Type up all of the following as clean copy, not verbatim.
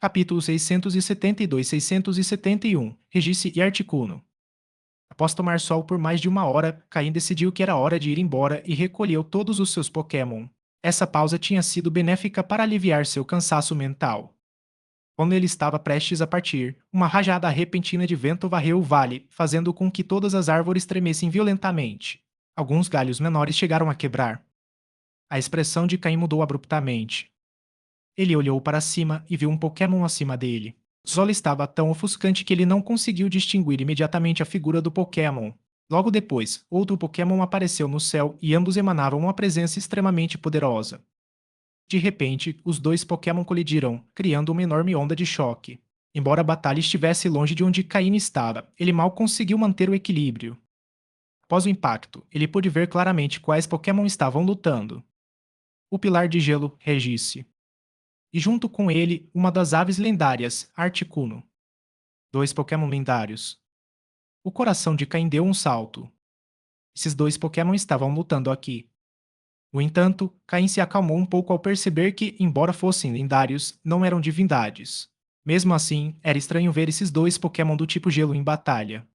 Capítulo 672-671 Regice e Articuno. Após tomar sol por mais de uma hora, Caim decidiu que era hora de ir embora e recolheu todos os seus Pokémon. Essa pausa tinha sido benéfica para aliviar seu cansaço mental. Quando ele estava prestes a partir, uma rajada repentina de vento varreu o vale, fazendo com que todas as árvores tremessem violentamente. Alguns galhos menores chegaram a quebrar. A expressão de Caim mudou abruptamente. Ele olhou para cima e viu um Pokémon acima dele. O sol estava tão ofuscante que ele não conseguiu distinguir imediatamente a figura do Pokémon. Logo depois, outro Pokémon apareceu no céu e ambos emanavam uma presença extremamente poderosa. De repente, os dois Pokémon colidiram, criando uma enorme onda de choque. Embora a batalha estivesse longe de onde Caine estava, ele mal conseguiu manter o equilíbrio. Após o impacto, ele pôde ver claramente quais Pokémon estavam lutando. O Pilar de Gelo, Regice. E junto com ele, uma das aves lendárias, Articuno. Dois Pokémon lendários. O coração de Caim deu um salto. Esses dois Pokémon estavam lutando aqui. No entanto, Caim se acalmou um pouco ao perceber que, embora fossem lendários, não eram divindades. Mesmo assim, era estranho ver esses dois Pokémon do tipo Gelo em batalha.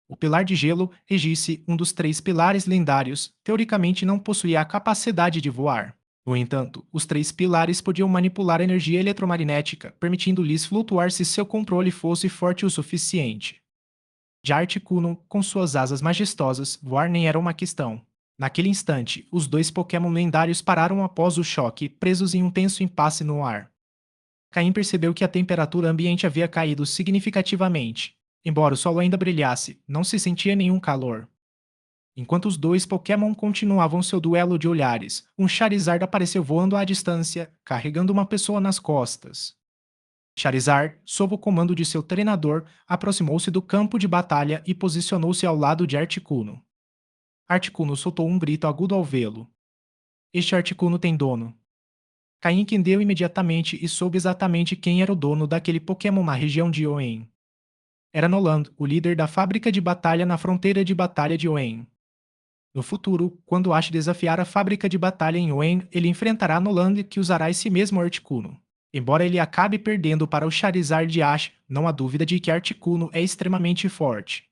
O Pilar de Gelo, Regice, um dos três pilares lendários, teoricamente não possuía a capacidade de voar. No entanto, os três pilares podiam manipular a energia eletromagnética, permitindo-lhes flutuar se seu controle fosse forte o suficiente. Já Articuno, com suas asas majestosas, voar nem era uma questão. Naquele instante, os dois Pokémon lendários pararam após o choque, presos em um tenso impasse no ar. Caim percebeu que a temperatura ambiente havia caído significativamente. Embora o sol ainda brilhasse, não se sentia nenhum calor. Enquanto os dois Pokémon continuavam seu duelo de olhares, um Charizard apareceu voando à distância, carregando uma pessoa nas costas. Charizard, sob o comando de seu treinador, aproximou-se do campo de batalha e posicionou-se ao lado de Articuno. Articuno soltou um grito agudo ao vê-lo. Este Articuno tem dono. Caim entendeu imediatamente e soube exatamente quem era o dono daquele Pokémon na região de Oen. Era Noland, o líder da fábrica de batalha na fronteira de batalha de Oen. No futuro, quando Ash desafiar a fábrica de batalha em Oen, ele enfrentará Noland, que usará esse mesmo Articuno. Embora ele acabe perdendo para o Charizard de Ash, não há dúvida de que Articuno é extremamente forte.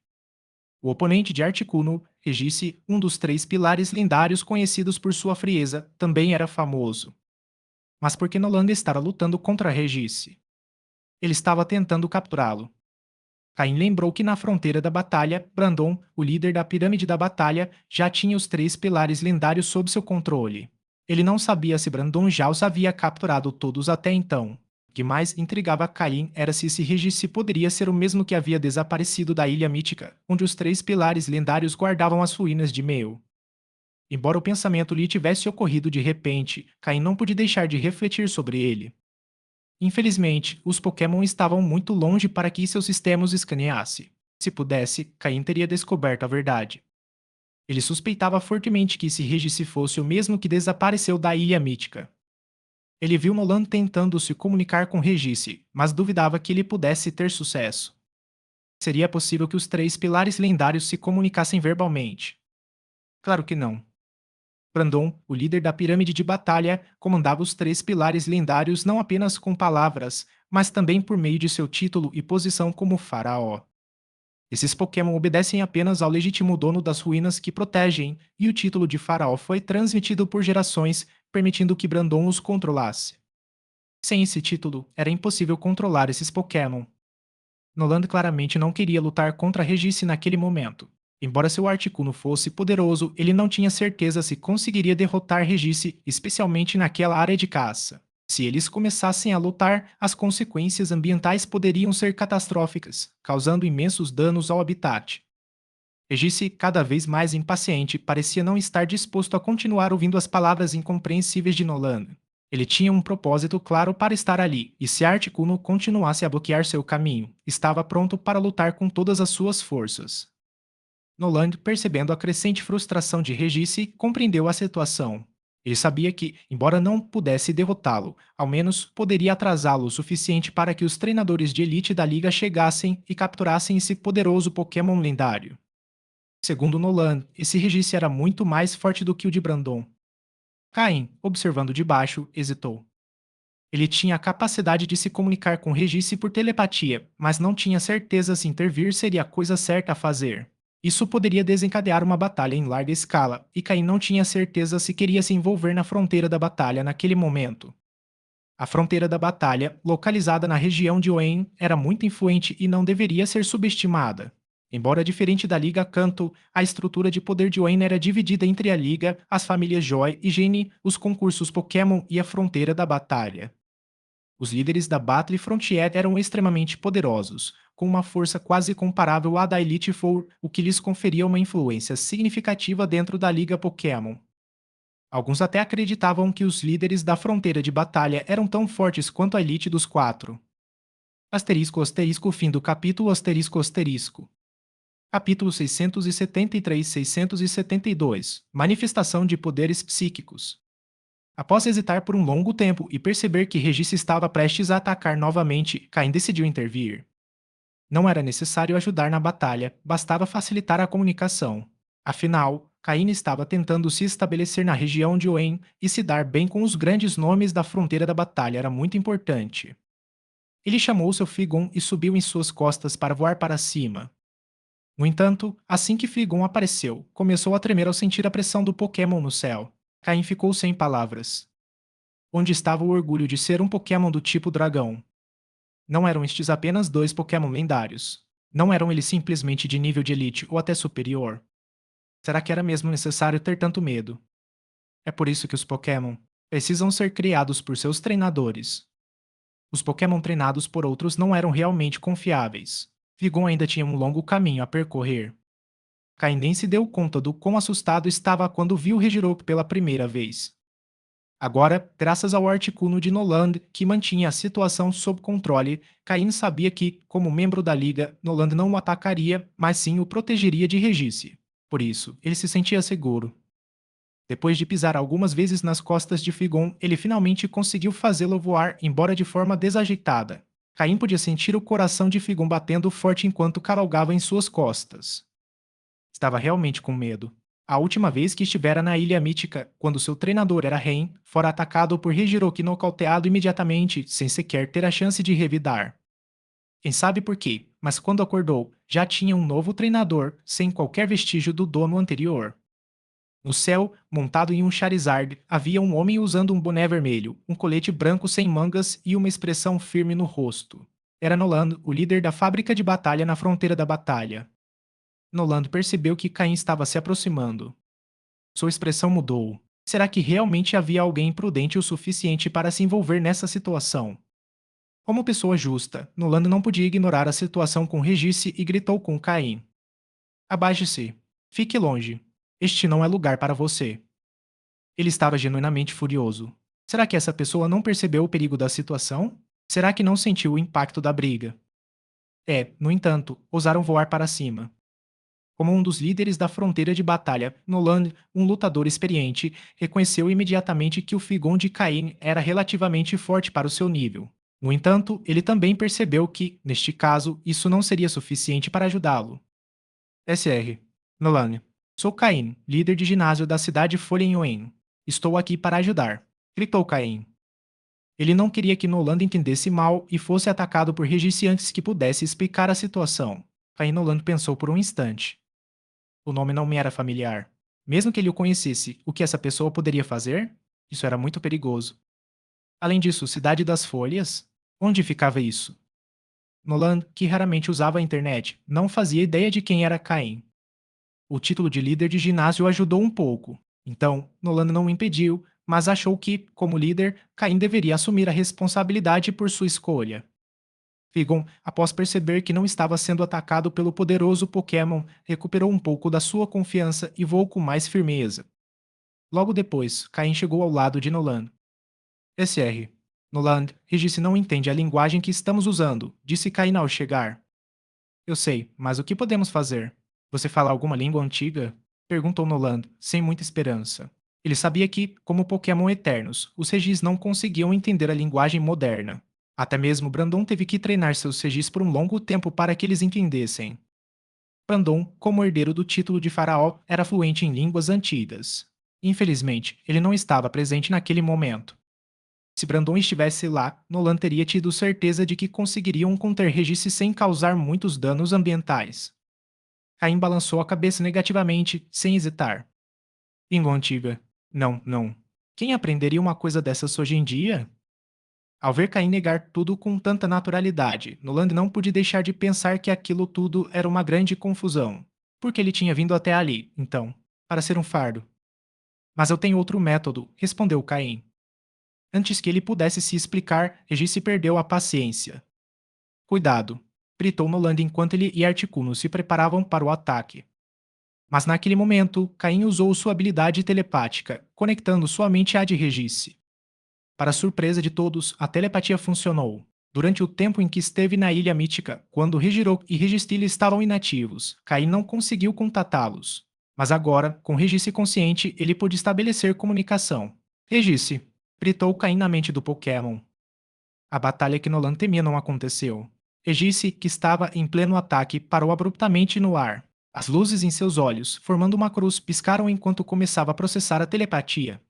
O oponente de Articuno, Regice, um dos três pilares lendários conhecidos por sua frieza, também era famoso. Mas por que Noland estava lutando contra Regice? Ele estava tentando capturá-lo. Caim lembrou que na fronteira da batalha, Brandon, o líder da pirâmide da batalha, já tinha os três pilares lendários sob seu controle. Ele não sabia se Brandon já os havia capturado todos até então. O que mais intrigava Caim era se esse Regice poderia ser o mesmo que havia desaparecido da Ilha Mítica, onde os três pilares lendários guardavam as ruínas de Meu. Embora o pensamento lhe tivesse ocorrido de repente, Caim não pôde deixar de refletir sobre ele. Infelizmente, os Pokémon estavam muito longe para que seu sistema os escaneasse. Se pudesse, Caim teria descoberto a verdade. Ele suspeitava fortemente que esse Regice fosse o mesmo que desapareceu da Ilha Mítica. Ele viu Nolan tentando se comunicar com Regice, mas duvidava que ele pudesse ter sucesso. Seria possível que os três pilares lendários se comunicassem verbalmente? Claro que não. Brandon, o líder da pirâmide de batalha, comandava os três pilares lendários não apenas com palavras, mas também por meio de seu título e posição como faraó. Esses Pokémon obedecem apenas ao legítimo dono das ruínas que protegem, e o título de faraó foi transmitido por gerações, permitindo que Brandon os controlasse. Sem esse título, era impossível controlar esses Pokémon. Noland claramente não queria lutar contra Regice naquele momento. Embora seu Articuno fosse poderoso, ele não tinha certeza se conseguiria derrotar Regice, especialmente naquela área de caça. Se eles começassem a lutar, as consequências ambientais poderiam ser catastróficas, causando imensos danos ao habitat. Regice, cada vez mais impaciente, parecia não estar disposto a continuar ouvindo as palavras incompreensíveis de Nolan. Ele tinha um propósito claro para estar ali, e se Articuno continuasse a bloquear seu caminho, estava pronto para lutar com todas as suas forças. Nolan, percebendo a crescente frustração de Regice, compreendeu a situação. Ele sabia que, embora não pudesse derrotá-lo, ao menos poderia atrasá-lo o suficiente para que os treinadores de elite da liga chegassem e capturassem esse poderoso Pokémon lendário. Segundo Nolan, esse Regice era muito mais forte do que o de Brandon. Caim, observando de baixo, hesitou. Ele tinha a capacidade de se comunicar com Regis por telepatia, mas não tinha certeza se intervir seria a coisa certa a fazer. Isso poderia desencadear uma batalha em larga escala, e Caim não tinha certeza se queria se envolver na fronteira da batalha naquele momento. A fronteira da batalha, localizada na região de Oen, era muito influente e não deveria ser subestimada. Embora diferente da Liga Kanto, a estrutura de poder de Oen era dividida entre a Liga, as famílias Joy e Genie, os concursos Pokémon e a fronteira da batalha. Os líderes da Battle Frontier eram extremamente poderosos, com uma força quase comparável à da Elite Four, o que lhes conferia uma influência significativa dentro da Liga Pokémon. Alguns até acreditavam que os líderes da fronteira de batalha eram tão fortes quanto a elite dos quatro. Asterisco asterisco fim do capítulo asterisco asterisco. Capítulo 673-672 Manifestação de poderes psíquicos. Após hesitar por um longo tempo e perceber que Regis estava prestes a atacar novamente, Caim decidiu intervir. Não era necessário ajudar na batalha, bastava facilitar a comunicação. Afinal, Caim estava tentando se estabelecer na região de Oen e se dar bem com os grandes nomes da fronteira da batalha era muito importante. Ele chamou seu Figon e subiu em suas costas para voar para cima. No entanto, assim que Figon apareceu, começou a tremer ao sentir a pressão do Pokémon no céu. Caim ficou sem palavras. Onde estava o orgulho de ser um Pokémon do tipo dragão? Não eram estes apenas dois Pokémon lendários? Não eram eles simplesmente de nível de elite ou até superior? Será que era mesmo necessário ter tanto medo? É por isso que os Pokémon precisam ser criados por seus treinadores. Os Pokémon treinados por outros não eram realmente confiáveis. Vigon ainda tinha um longo caminho a percorrer. Caindem se deu conta do quão assustado estava quando viu Regiroku pela primeira vez. Agora, graças ao Articuno de Noland, que mantinha a situação sob controle, Caim sabia que, como membro da Liga, Noland não o atacaria, mas sim o protegeria de Regice. Por isso, ele se sentia seguro. Depois de pisar algumas vezes nas costas de Figon, ele finalmente conseguiu fazê-lo voar, embora de forma desajeitada. Caim podia sentir o coração de Figon batendo forte enquanto cavalgava em suas costas. Estava realmente com medo. A última vez que estivera na Ilha Mítica, quando seu treinador era Ren, fora atacado por Regiroki nocauteado imediatamente, sem sequer ter a chance de revidar. Quem sabe por quê, mas quando acordou, já tinha um novo treinador, sem qualquer vestígio do dono anterior. No céu, montado em um Charizard, havia um homem usando um boné vermelho, um colete branco sem mangas e uma expressão firme no rosto. Era Nolan, o líder da fábrica de batalha na fronteira da batalha. Nolan percebeu que Caim estava se aproximando. Sua expressão mudou. Será que realmente havia alguém prudente o suficiente para se envolver nessa situação? Como pessoa justa, Nolan não podia ignorar a situação com Regice e gritou com Caim. Abaixe-se. Fique longe. Este não é lugar para você. Ele estava genuinamente furioso. Será que essa pessoa não percebeu o perigo da situação? Será que não sentiu o impacto da briga? No entanto, ousaram voar para cima. Como um dos líderes da fronteira de batalha, Nolan, um lutador experiente, reconheceu imediatamente que o Figon de Cain era relativamente forte para o seu nível. No entanto, ele também percebeu que, neste caso, isso não seria suficiente para ajudá-lo. SR. Nolan. Sou Cain, líder de ginásio da cidade Folhenhoen. Estou aqui para ajudar. Gritou Cain. Ele não queria que Nolan entendesse mal e fosse atacado por Regice antes que pudesse explicar a situação. Cain Nolan pensou por um instante. O nome não me era familiar. Mesmo que ele o conhecesse, o que essa pessoa poderia fazer? Isso era muito perigoso. Além disso, Cidade das Folhas? Onde ficava isso? Nolan, que raramente usava a internet, não fazia ideia de quem era Cain. O título de líder de ginásio ajudou um pouco. Então, Nolan não o impediu, mas achou que, como líder, Cain deveria assumir a responsabilidade por sua escolha. Figon, após perceber que não estava sendo atacado pelo poderoso Pokémon, recuperou um pouco da sua confiança e voou com mais firmeza. Logo depois, Caim chegou ao lado de Nolan. SR. Nolan, Regis não entende a linguagem que estamos usando, disse Caim ao chegar. Eu sei, mas o que podemos fazer? Você fala alguma língua antiga? Perguntou Nolan, sem muita esperança. Ele sabia que, como Pokémon eternos, os Regis não conseguiam entender a linguagem moderna. Até mesmo Brandon teve que treinar seus Regis por um longo tempo para que eles entendessem. Brandon, como herdeiro do título de faraó, era fluente em línguas antigas. Infelizmente, ele não estava presente naquele momento. Se Brandon estivesse lá, Nolan teria tido certeza de que conseguiriam conter Regis sem causar muitos danos ambientais. Caim balançou a cabeça negativamente, sem hesitar. Língua antiga. Não, não. Quem aprenderia uma coisa dessas hoje em dia? Ao ver Caim negar tudo com tanta naturalidade, Nolan não pôde deixar de pensar que aquilo tudo era uma grande confusão. Porque ele tinha vindo até ali, então, para ser um fardo. Mas eu tenho outro método, respondeu Caim. Antes que ele pudesse se explicar, Regis se perdeu a paciência. Cuidado! Gritou Nolan enquanto ele e Articuno se preparavam para o ataque. Mas naquele momento, Caim usou sua habilidade telepática, conectando sua mente à de Regis. Para surpresa de todos, a telepatia funcionou. Durante o tempo em que esteve na Ilha Mítica, quando Regirok e Registilha estavam inativos, Caim não conseguiu contatá-los. Mas agora, com Regis consciente, ele pôde estabelecer comunicação. Regis, gritou Caim na mente do Pokémon. A batalha que Nolan temia não aconteceu. Regis, que estava em pleno ataque, parou abruptamente no ar. As luzes em seus olhos, formando uma cruz, piscaram enquanto começava a processar a telepatia.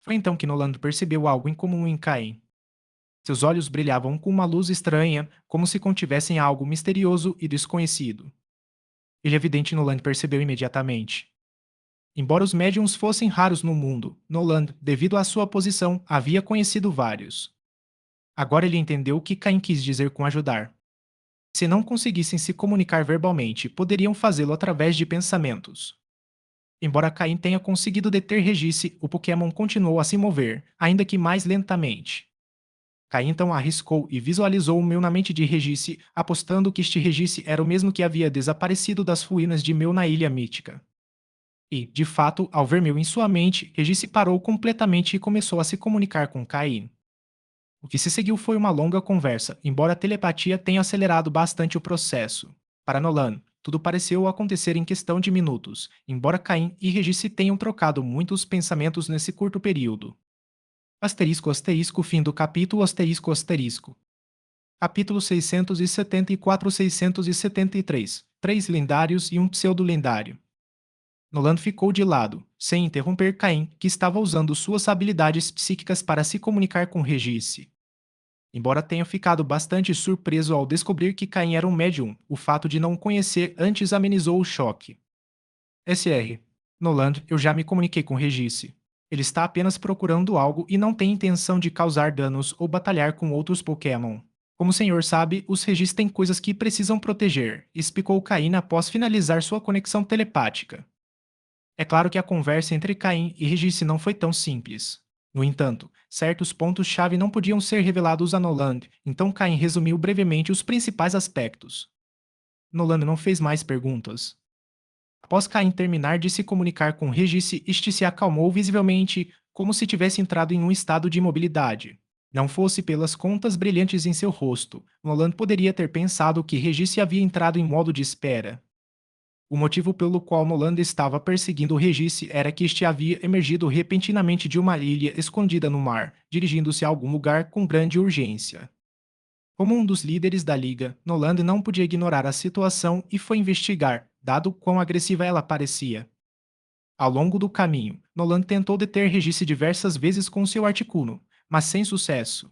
Foi então que Nolan percebeu algo incomum em Caim. Seus olhos brilhavam com uma luz estranha, como se contivessem algo misterioso e desconhecido. Ele evidente Nolan percebeu imediatamente. Embora os médiums fossem raros no mundo, Nolan, devido à sua posição, havia conhecido vários. Agora ele entendeu o que Caim quis dizer com ajudar. Se não conseguissem se comunicar verbalmente, poderiam fazê-lo através de pensamentos. Embora Caim tenha conseguido deter Regis, o Pokémon continuou a se mover, ainda que mais lentamente. Caim então arriscou e visualizou o Meu na mente de Regis, apostando que este Regis era o mesmo que havia desaparecido das ruínas de Meu na Ilha Mítica. E, de fato, ao ver Meu em sua mente, Regis parou completamente e começou a se comunicar com Caim. O que se seguiu foi uma longa conversa, embora a telepatia tenha acelerado bastante o processo. Para Nolan, tudo pareceu acontecer em questão de minutos, embora Caim e Regis tenham trocado muitos pensamentos nesse curto período. Asterisco asterisco fim do capítulo asterisco asterisco. Capítulo 674-673. Três lendários e um pseudo-lendário. Nolan ficou de lado, sem interromper Caim, que estava usando suas habilidades psíquicas para se comunicar com Regis. Embora tenha ficado bastante surpreso ao descobrir que Caim era um médium, o fato de não o conhecer antes amenizou o choque. SR. Nolan, eu já me comuniquei com Regis. Ele está apenas procurando algo e não tem intenção de causar danos ou batalhar com outros Pokémon. Como o senhor sabe, os Regis têm coisas que precisam proteger, explicou Caim após finalizar sua conexão telepática. É claro que a conversa entre Caim e Regis não foi tão simples. No entanto, certos pontos-chave não podiam ser revelados a Nolan, então Caim resumiu brevemente os principais aspectos. Nolan não fez mais perguntas. Após Caim terminar de se comunicar com Regis, este se acalmou visivelmente, como se tivesse entrado em um estado de imobilidade. Não fosse pelas contas brilhantes em seu rosto, Nolan poderia ter pensado que Regis havia entrado em modo de espera. O motivo pelo qual Nolan estava perseguindo Regis era que este havia emergido repentinamente de uma ilha escondida no mar, dirigindo-se a algum lugar com grande urgência. Como um dos líderes da Liga, Nolan não podia ignorar a situação e foi investigar, dado quão agressiva ela parecia. Ao longo do caminho, Nolan tentou deter Regis diversas vezes com seu Articuno, mas sem sucesso.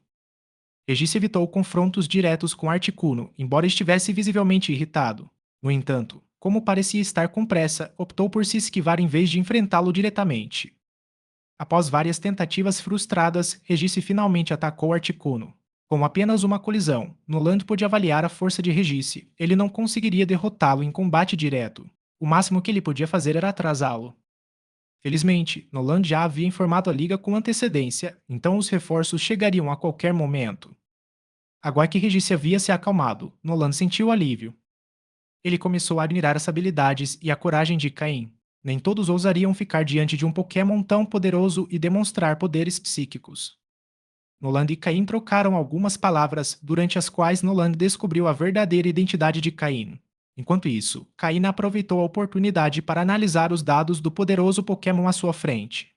Regis evitou confrontos diretos com Articuno, embora estivesse visivelmente irritado. No entanto, como parecia estar com pressa, optou por se esquivar em vez de enfrentá-lo diretamente. Após várias tentativas frustradas, Regis finalmente atacou Articuno. Com apenas uma colisão, Nolan pôde avaliar a força de Regis. Ele não conseguiria derrotá-lo em combate direto. O máximo que ele podia fazer era atrasá-lo. Felizmente, Nolan já havia informado a Liga com antecedência, então os reforços chegariam a qualquer momento. Agora que Regis havia se acalmado, Nolan sentiu alívio. Ele começou a admirar as habilidades e a coragem de Caim. Nem todos ousariam ficar diante de um Pokémon tão poderoso e demonstrar poderes psíquicos. Nolan e Caim trocaram algumas palavras, durante as quais Nolan descobriu a verdadeira identidade de Caim. Enquanto isso, Caim aproveitou a oportunidade para analisar os dados do poderoso Pokémon à sua frente.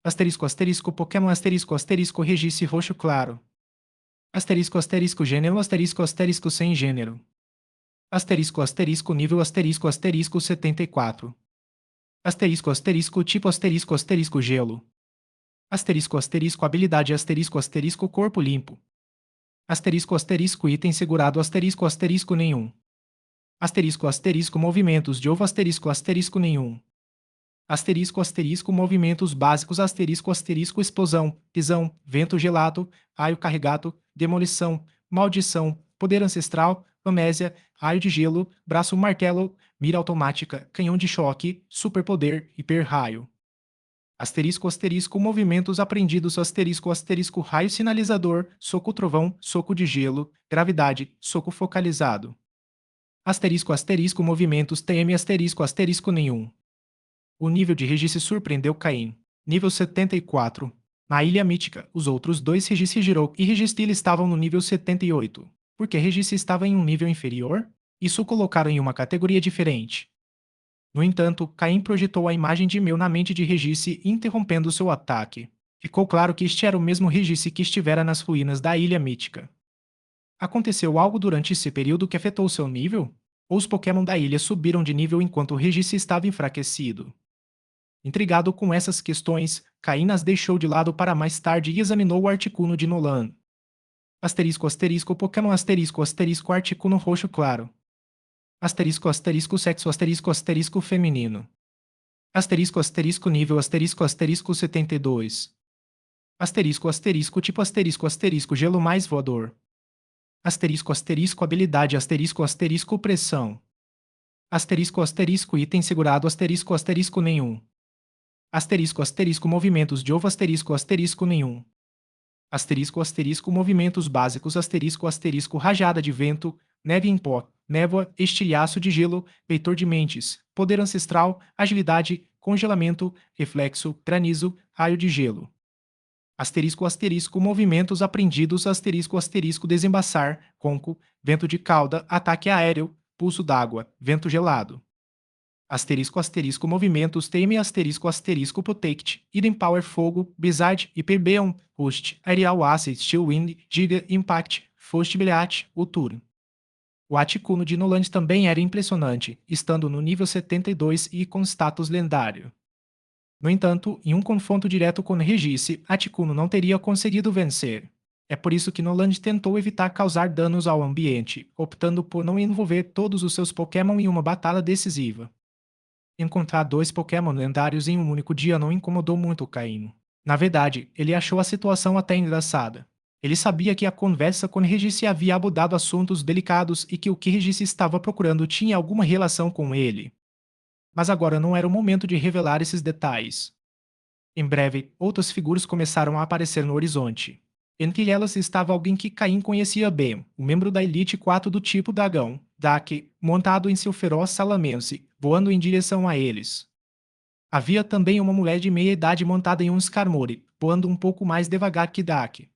Asterisco asterisco Pokémon asterisco asterisco Regis roxo claro. Asterisco asterisco gênero asterisco asterisco sem gênero. Asterisco asterisco nível asterisco asterisco 74. Asterisco asterisco tipo asterisco asterisco gelo. Asterisco asterisco habilidade asterisco asterisco corpo limpo. Asterisco asterisco item segurado asterisco asterisco nenhum. Asterisco asterisco movimentos de ovo asterisco asterisco nenhum. Asterisco asterisco movimentos básicos asterisco asterisco explosão, pisão, vento gelado, raio carregado, demolição, maldição, poder ancestral, amnésia, raio de gelo, braço martelo, mira automática, canhão de choque, superpoder, hiper-raio. Asterisco asterisco movimentos aprendidos asterisco asterisco raio sinalizador, soco trovão, soco de gelo, gravidade, soco focalizado. Asterisco asterisco movimentos TM asterisco asterisco nenhum. O nível de Regis surpreendeu Caim. Nível 74. Na Ilha Mítica, os outros dois Regis Girou e Registil estavam no nível 78. Porque Regis estava em um nível inferior? Isso o colocaram em uma categoria diferente. No entanto, Caim projetou a imagem de Mel na mente de Regis, interrompendo seu ataque. Ficou claro que este era o mesmo Regis que estivera nas ruínas da Ilha Mítica. Aconteceu algo durante esse período que afetou seu nível? Ou os Pokémon da ilha subiram de nível enquanto Regis estava enfraquecido? Intrigado com essas questões, Caim as deixou de lado para mais tarde e examinou o Articuno de Nolan. Asterisco asterisco Pokémon asterisco asterisco Articuno roxo claro. Asterisco asterisco sexo asterisco asterisco feminino. Asterisco asterisco nível asterisco asterisco 72. Asterisco asterisco tipo asterisco asterisco gelo mais voador. Asterisco asterisco habilidade asterisco asterisco pressão. Asterisco asterisco item segurado asterisco asterisco nenhum. Asterisco asterisco movimentos de ovo asterisco asterisco nenhum. Asterisco asterisco movimentos básicos asterisco asterisco rajada de vento, neve em pó, névoa, estilhaço de gelo, peitor de mentes, poder ancestral, agilidade, congelamento, reflexo, granizo, raio de gelo. Asterisco asterisco movimentos aprendidos asterisco asterisco desembaçar, conco, vento de cauda, ataque aéreo, pulso d'água, vento gelado. Asterisco asterisco movimentos TM asterisco asterisco protect, Hidden Power fogo, Blizzard, Hyperbeam, Host, Aerial Acid, Steel Wind, Giga, Impact, Frost Brilliant, Utur. O Articuno de Noland também era impressionante, estando no nível 72 e com status lendário. No entanto, em um confronto direto com Regis, Articuno não teria conseguido vencer. É por isso que Noland tentou evitar causar danos ao ambiente, optando por não envolver todos os seus Pokémon em uma batalha decisiva. Encontrar dois Pokémon lendários em um único dia não incomodou muito Caim. Na verdade, ele achou a situação até engraçada. Ele sabia que a conversa com Regis havia abordado assuntos delicados e que o que Regis estava procurando tinha alguma relação com ele. Mas agora não era o momento de revelar esses detalhes. Em breve, outras figuras começaram a aparecer no horizonte. Entre elas estava alguém que Caim conhecia bem, o membro da Elite 4 do tipo Dragão, Dak, montado em seu feroz Salamence, voando em direção a eles. Havia também uma mulher de meia-idade montada em um Skarmory, voando um pouco mais devagar que Dak.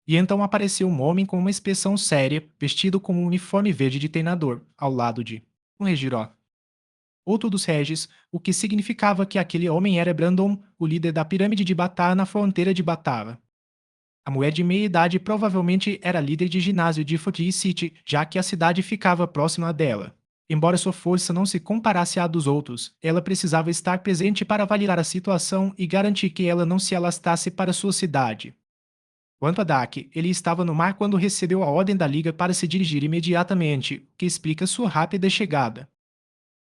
E então apareceu um homem com uma expressão séria, vestido com um uniforme verde de treinador, ao lado de um Regiró. Outro dos Regis, o que significava que aquele homem era Brandon, o líder da pirâmide de Batar na fronteira de Batara. A mulher de meia-idade provavelmente era líder de ginásio de Fortress City, já que a cidade ficava próxima dela. Embora sua força não se comparasse à dos outros, ela precisava estar presente para avaliar a situação e garantir que ela não se alastrasse para sua cidade. Quanto a Dak, ele estava no mar quando recebeu a ordem da Liga para se dirigir imediatamente, o que explica sua rápida chegada.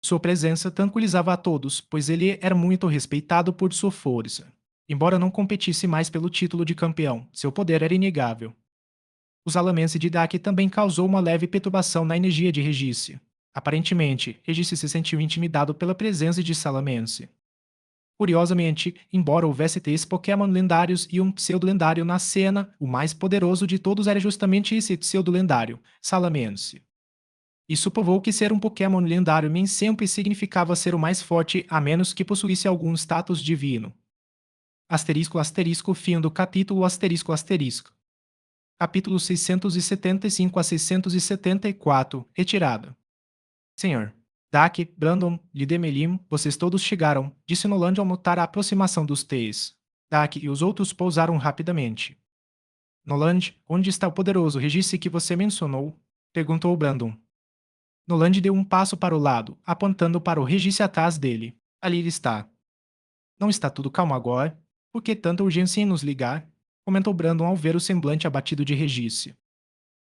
Sua presença tranquilizava a todos, pois ele era muito respeitado por sua força. Embora não competisse mais pelo título de campeão, seu poder era inegável. O Salamence de Dak também causou uma leve perturbação na energia de Regis. Aparentemente, Regis se sentiu intimidado pela presença de Salamence. Curiosamente, embora houvesse 3 Pokémon lendários e um pseudo-lendário na cena, o mais poderoso de todos era justamente esse pseudo-lendário, Salamence. Isso provou que ser um Pokémon lendário nem sempre significava ser o mais forte, a menos que possuísse algum status divino. Asterisco asterisco fim do capítulo asterisco asterisco. Capítulo 675 a 674, retirada. Senhor. Dak, Brandon, Lidemelim, vocês todos chegaram, disse Noland ao notar a aproximação dos T's. Dak e os outros pousaram rapidamente. Noland, onde está o poderoso Regis que você mencionou? Perguntou Brandon. Noland deu um passo para o lado, apontando para o Regis atrás dele. Ali ele está. Não está tudo calmo agora? Por que tanta urgência em nos ligar? Comentou Brandon ao ver o semblante abatido de Regice.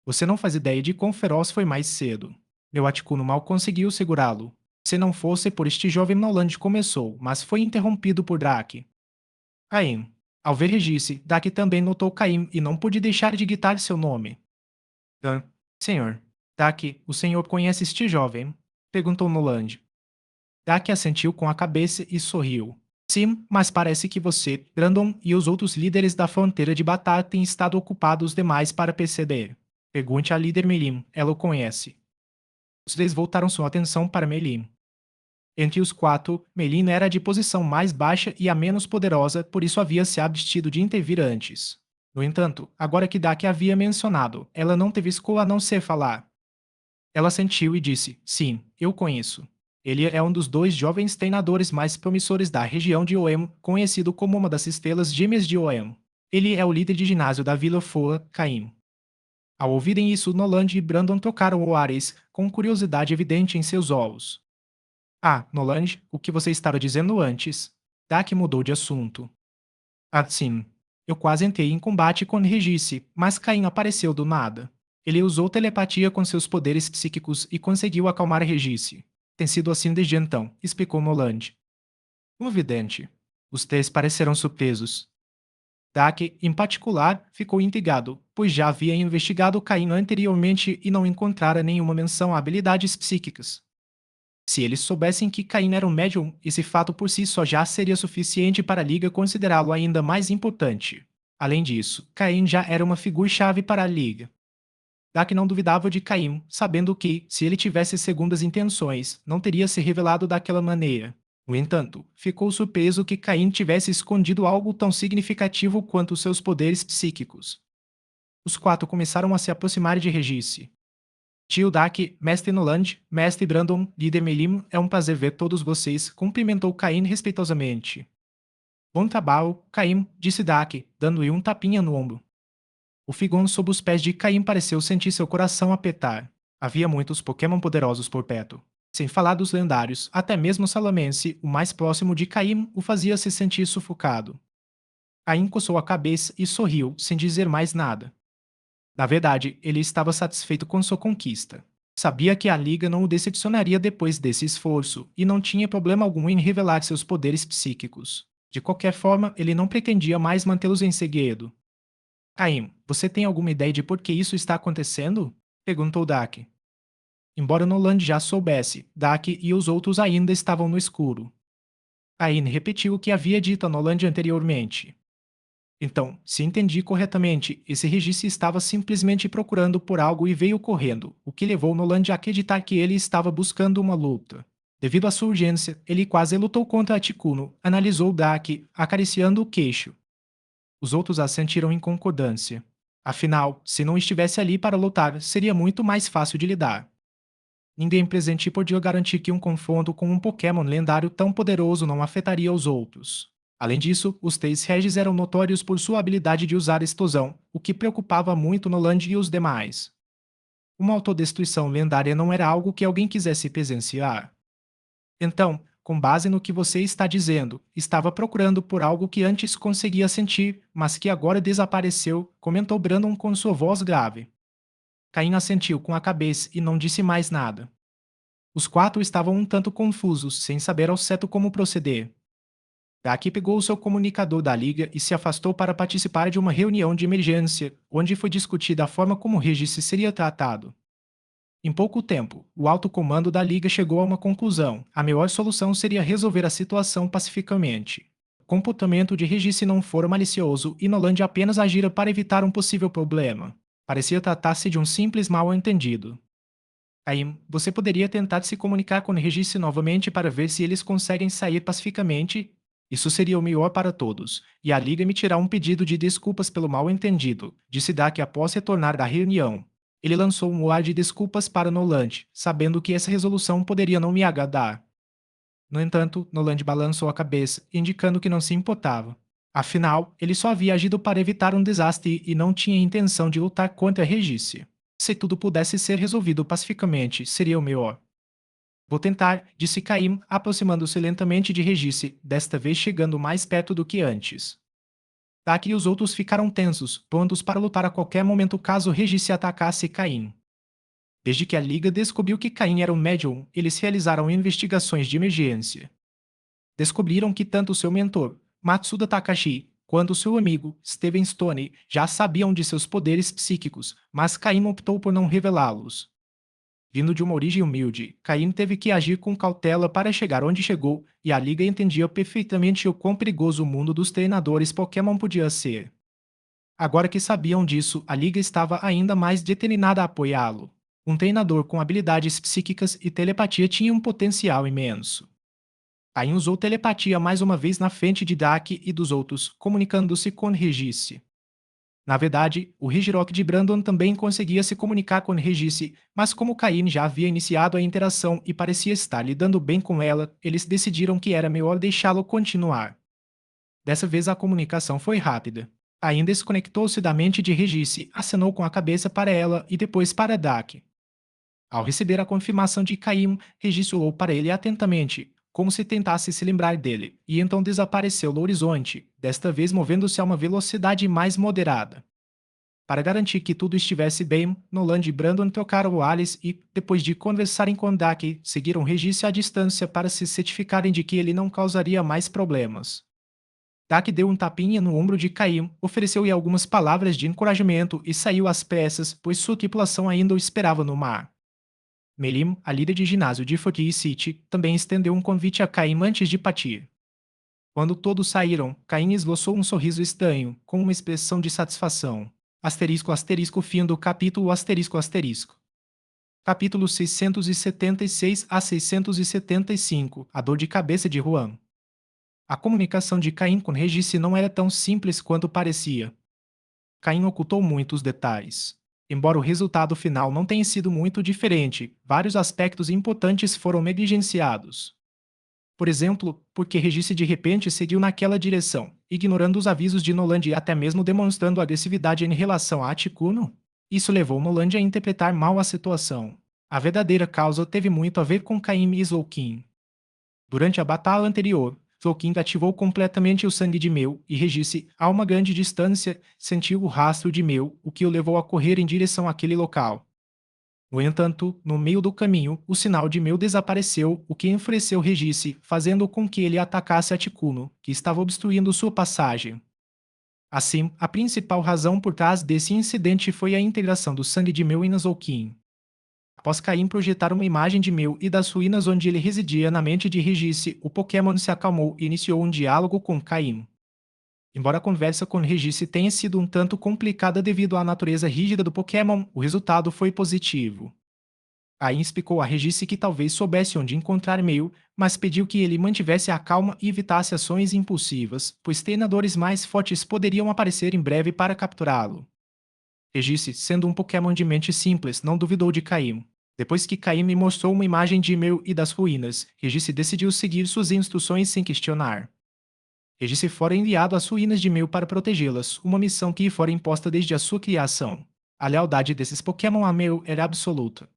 Você não faz ideia de quão feroz foi mais cedo. Meu Aticuno mal conseguiu segurá-lo. Se não fosse por este jovem Noland começou, mas foi interrompido por Drake. Caim. Ao ver Regice, Drake também notou Caim e não pôde deixar de gritar seu nome. Senhor. Drake, o senhor conhece este jovem? Perguntou Noland. Drake assentiu com a cabeça e sorriu. Sim, mas parece que você, Brandon e os outros líderes da fronteira de Batar têm estado ocupados demais para perceber. Pergunte à líder Melim, ela o conhece. Os três voltaram sua atenção para Melim. Entre os quatro, Melim era de posição mais baixa e a menos poderosa, por isso havia se abstido de intervir antes. No entanto, agora que Dak havia mencionado, ela não teve escolha a não ser falar. Ela sentiu e disse: Sim, eu conheço. Ele é um dos dois jovens treinadores mais promissores da região de Oem, conhecido como uma das estrelas gêmeas de Oem. Ele é o líder de ginásio da Vila Foa, Caim. Ao ouvirem isso, Noland e Brandon trocaram olhares, com curiosidade evidente em seus olhos. Ah, Noland, o que você estava dizendo antes? Dak mudou de assunto. Ah, sim. Eu quase entrei em combate com Regice, mas Caim apareceu do nada. Ele usou telepatia com seus poderes psíquicos e conseguiu acalmar Regice. Tem sido assim desde então, explicou Noland. Um vidente. Os três pareceram surpresos. Dak, em particular, ficou intrigado, pois já havia investigado Caim anteriormente e não encontrara nenhuma menção a habilidades psíquicas. Se eles soubessem que Caim era um médium, esse fato por si só já seria suficiente para a Liga considerá-lo ainda mais importante. Além disso, Caim já era uma figura-chave para a Liga. Dak não duvidava de Caim, sabendo que, se ele tivesse segundas intenções, não teria se revelado daquela maneira. No entanto, ficou surpreso que Caim tivesse escondido algo tão significativo quanto seus poderes psíquicos. Os quatro começaram a se aproximar de Regice. Tio Dak, Mestre Noland, Mestre Brandon, líder Melim, é um prazer ver todos vocês, cumprimentou Caim respeitosamente. Bom trabalho, Caim, disse Dak, dando-lhe um tapinha no ombro. O Figon sob os pés de Caim pareceu sentir seu coração apertar. Havia muitos Pokémon poderosos por perto. Sem falar dos lendários, até mesmo Salamence, o mais próximo de Caim, o fazia se sentir sufocado. Caim coçou a cabeça e sorriu, sem dizer mais nada. Na verdade, ele estava satisfeito com sua conquista. Sabia que a Liga não o decepcionaria depois desse esforço, e não tinha problema algum em revelar seus poderes psíquicos. De qualquer forma, ele não pretendia mais mantê-los em segredo. Caim, você tem alguma ideia de por que isso está acontecendo? Perguntou Dak. Embora Noland já soubesse, Dak e os outros ainda estavam no escuro. Caim repetiu o que havia dito a Noland anteriormente. Então, se entendi corretamente, esse registro estava simplesmente procurando por algo e veio correndo, o que levou Noland a acreditar que ele estava buscando uma luta. Devido à sua urgência, ele quase lutou contra Articuno, analisou Dak, acariciando o queixo. Os outros assentiram em concordância. Afinal, se não estivesse ali para lutar, seria muito mais fácil de lidar. Ninguém presente podia garantir que um confronto com um Pokémon lendário tão poderoso não afetaria os outros. Além disso, os três Regis eram notórios por sua habilidade de usar explosão, o que preocupava muito Noland e os demais. Uma autodestruição lendária não era algo que alguém quisesse presenciar. Então, com base no que você está dizendo, estava procurando por algo que antes conseguia sentir, mas que agora desapareceu, comentou Brandon com sua voz grave. Caim assentiu com a cabeça e não disse mais nada. Os quatro estavam um tanto confusos, sem saber ao certo como proceder. Daki pegou o seu comunicador da Liga e se afastou para participar de uma reunião de emergência, onde foi discutida a forma como Regis seria tratado. Em pouco tempo, o alto comando da Liga chegou a uma conclusão: a melhor solução seria resolver a situação pacificamente. O comportamento de Regis não fora malicioso e Noland apenas agira para evitar um possível problema. Parecia tratar-se de um simples mal-entendido. Caim, você poderia tentar se comunicar com Regis novamente para ver se eles conseguem sair pacificamente? Isso seria o melhor para todos, e a Liga emitirá um pedido de desculpas pelo mal-entendido, disse Dak após retornar da reunião. Ele lançou um ar de desculpas para Noland, sabendo que essa resolução poderia não me agradar. No entanto, Noland balançou a cabeça, indicando que não se importava. Afinal, ele só havia agido para evitar um desastre e não tinha intenção de lutar contra Regice. Se tudo pudesse ser resolvido pacificamente, seria o melhor. Vou tentar, disse Caim, aproximando-se lentamente de Regice, desta vez chegando mais perto do que antes. Dak e os outros ficaram tensos, prontos para lutar a qualquer momento caso Regis atacasse Caim. Desde que a Liga descobriu que Caim era um médium, eles realizaram investigações de emergência. Descobriram que tanto seu mentor, Matsuda Takashi, quanto seu amigo, Steven Stone, já sabiam de seus poderes psíquicos, mas Caim optou por não revelá-los. Vindo de uma origem humilde, Caim teve que agir com cautela para chegar onde chegou, e a Liga entendia perfeitamente o quão perigoso o mundo dos treinadores Pokémon podia ser. Agora que sabiam disso, a Liga estava ainda mais determinada a apoiá-lo. Um treinador com habilidades psíquicas e telepatia tinha um potencial imenso. Caim usou telepatia mais uma vez na frente de Dak e dos outros, comunicando-se com Regisse. Na verdade, o Regirock de Brandon também conseguia se comunicar com Regisse, mas como Caim já havia iniciado a interação e parecia estar lidando bem com ela, eles decidiram que era melhor deixá-lo continuar. Dessa vez a comunicação foi rápida. Caim desconectou-se da mente de Regisse, acenou com a cabeça para ela e depois para Dak. Ao receber a confirmação de Caim, Regisse olhou para ele atentamente, como se tentasse se lembrar dele, e então desapareceu no horizonte, desta vez movendo-se a uma velocidade mais moderada. Para garantir que tudo estivesse bem, Noland e Brandon trocaram o Alice e, depois de conversarem com Dak, seguiram Regisse à distância para se certificarem de que ele não causaria mais problemas. Dak deu um tapinha no ombro de Caim, ofereceu-lhe algumas palavras de encorajamento e saiu às pressas, pois sua tripulação ainda o esperava no mar. Melim, a líder de ginásio de Forky City, também estendeu um convite a Caim antes de partir. Quando todos saíram, Caim esboçou um sorriso estranho, com uma expressão de satisfação. Asterisco asterisco fim do capítulo asterisco asterisco. Capítulo 676 a 675 A dor de cabeça de Juan. A comunicação de Caim com Regisse não era tão simples quanto parecia. Caim ocultou muitos detalhes. Embora o resultado final não tenha sido muito diferente, vários aspectos importantes foram negligenciados. Por exemplo, porque Regisse de repente seguiu naquela direção, ignorando os avisos de Noland e até mesmo demonstrando agressividade em relação a Articuno? Isso levou Noland a interpretar mal a situação. A verdadeira causa teve muito a ver com Caim e Slowking. Durante a batalha anterior, Slowking ativou completamente o sangue de Mel e Regisse, a uma grande distância, sentiu o rastro de Mel, o que o levou a correr em direção àquele local. No entanto, no meio do caminho, o sinal de Mel desapareceu, o que enfureceu Regisse, fazendo com que ele atacasse Articuno, que estava obstruindo sua passagem. Assim, a principal razão por trás desse incidente foi a integração do sangue de Mel em Nuzlocke. Após Caim projetar uma imagem de Mel e das ruínas onde ele residia na mente de Regisse, o Pokémon se acalmou e iniciou um diálogo com Caim. Embora a conversa com Regisse tenha sido um tanto complicada devido à natureza rígida do Pokémon, o resultado foi positivo. Caim explicou a Regisse que talvez soubesse onde encontrar Mel, mas pediu que ele mantivesse a calma e evitasse ações impulsivas, pois treinadores mais fortes poderiam aparecer em breve para capturá-lo. Regisse, sendo um Pokémon de mente simples, não duvidou de Caim. Depois que Caim me mostrou uma imagem de Mel e das ruínas, Regisse decidiu seguir suas instruções sem questionar. Regisse fora enviado às ruínas de Mel para protegê-las, uma missão que lhe fora imposta desde a sua criação. A lealdade desses Pokémon a Mel era absoluta.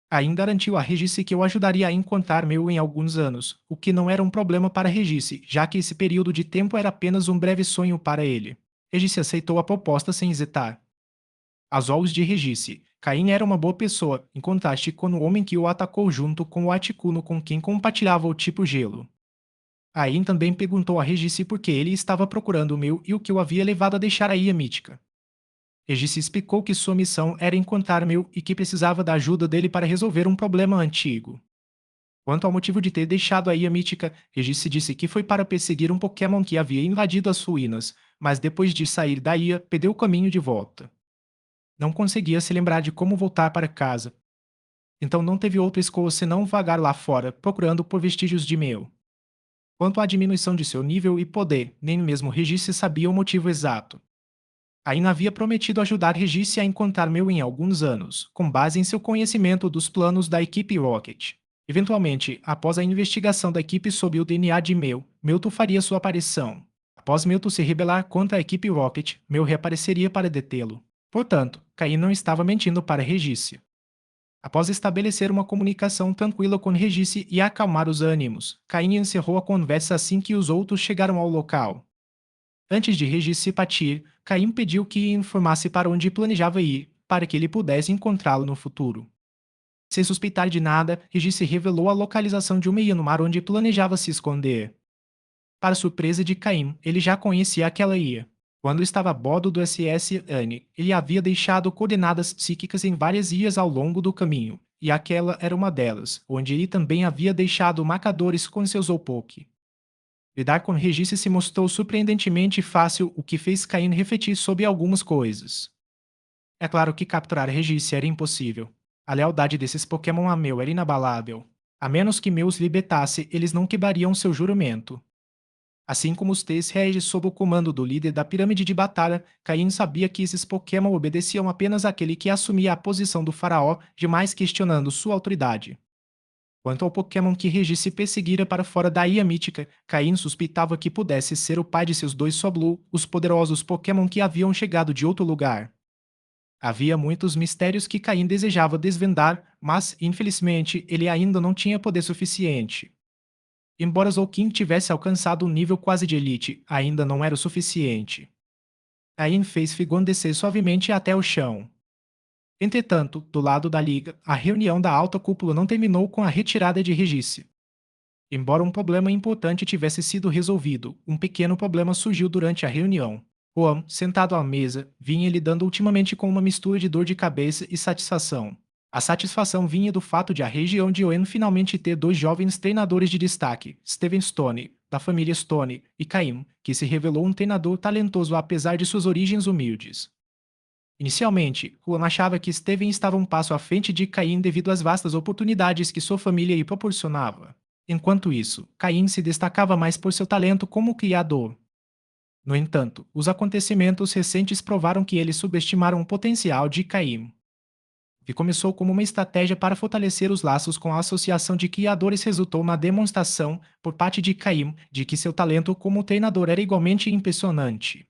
Caim garantiu a Regisse que o ajudaria a encontrar Mel em alguns anos, o que não era um problema para Regisse, já que esse período de tempo era apenas um breve sonho para ele. Regisse aceitou a proposta sem hesitar. Aos olhos de Regisse, Caim era uma boa pessoa, em contraste com o homem que o atacou junto com o Articuno com quem compartilhava o tipo gelo. Caim também perguntou a Regisse por que ele estava procurando o Mel e o que o havia levado a deixar a Ilha Mítica. Regisse explicou que sua missão era encontrar Mel e que precisava da ajuda dele para resolver um problema antigo. Quanto ao motivo de ter deixado a Ilha Mítica, Regisse disse que foi para perseguir um Pokémon que havia invadido as ruínas, mas depois de sair da ilha, perdeu o caminho de volta. Não conseguia se lembrar de como voltar para casa. Então não teve outra escolha senão vagar lá fora, procurando por vestígios de Mel. Quanto à diminuição de seu nível e poder, nem mesmo Regisse sabia o motivo exato. Caim havia prometido ajudar Regisse a encontrar Mel em alguns anos, com base em seu conhecimento dos planos da equipe Rocket. Eventualmente, após a investigação da equipe sobre o DNA de Mel, Mewtwo faria sua aparição. Após Mewtwo se rebelar contra a equipe Rocket, Mel reapareceria para detê-lo. Portanto, Caim não estava mentindo para Regisse. Após estabelecer uma comunicação tranquila com Regisse e acalmar os ânimos, Caim encerrou a conversa assim que os outros chegaram ao local. Antes de Regis partir, Caim pediu que informasse para onde planejava ir, para que ele pudesse encontrá-lo no futuro. Sem suspeitar de nada, Regis revelou a localização de uma ilha no mar onde planejava se esconder. Para surpresa de Caim, ele já conhecia aquela ilha. Quando estava a bordo do SS Anne, ele havia deixado coordenadas psíquicas em várias ilhas ao longo do caminho, e aquela era uma delas, onde ele também havia deixado marcadores com seus Opoke. Lidar com Regis se mostrou surpreendentemente fácil, o que fez Caim refletir sobre algumas coisas. É claro que capturar Regis era impossível. A lealdade desses Pokémon a meu era inabalável. A menos que Meus libertasse, eles não quebrariam seu juramento. Assim como os três reis sob o comando do líder da pirâmide de batalha, Caim sabia que esses Pokémon obedeciam apenas àquele que assumia a posição do faraó, jamais questionando sua autoridade. Quanto ao Pokémon que Regis perseguira para fora da ilha mítica, Caim suspeitava que pudesse ser o pai de seus dois Soblu, os poderosos Pokémon que haviam chegado de outro lugar. Havia muitos mistérios que Caim desejava desvendar, mas, infelizmente, ele ainda não tinha poder suficiente. Embora Zolkin tivesse alcançado um nível quase de elite, ainda não era o suficiente. Caim fez Figon descer suavemente até o chão. Entretanto, do lado da Liga, a reunião da alta cúpula não terminou com a retirada de Regis. Embora um problema importante tivesse sido resolvido, um pequeno problema surgiu durante a reunião. Juan, sentado à mesa, vinha lidando ultimamente com uma mistura de dor de cabeça e satisfação. A satisfação vinha do fato de a região de Oen finalmente ter dois jovens treinadores de destaque, Steven Stone, da família Stone, e Caim, que se revelou um treinador talentoso apesar de suas origens humildes. Inicialmente, Juan achava que Steven estava um passo à frente de Caim devido às vastas oportunidades que sua família lhe proporcionava. Enquanto isso, Caim se destacava mais por seu talento como criador. No entanto, os acontecimentos recentes provaram que eles subestimaram o potencial de Caim. Que começou como uma estratégia para fortalecer os laços com a associação de criadores resultou na demonstração, por parte de Caim, de que seu talento como treinador era igualmente impressionante.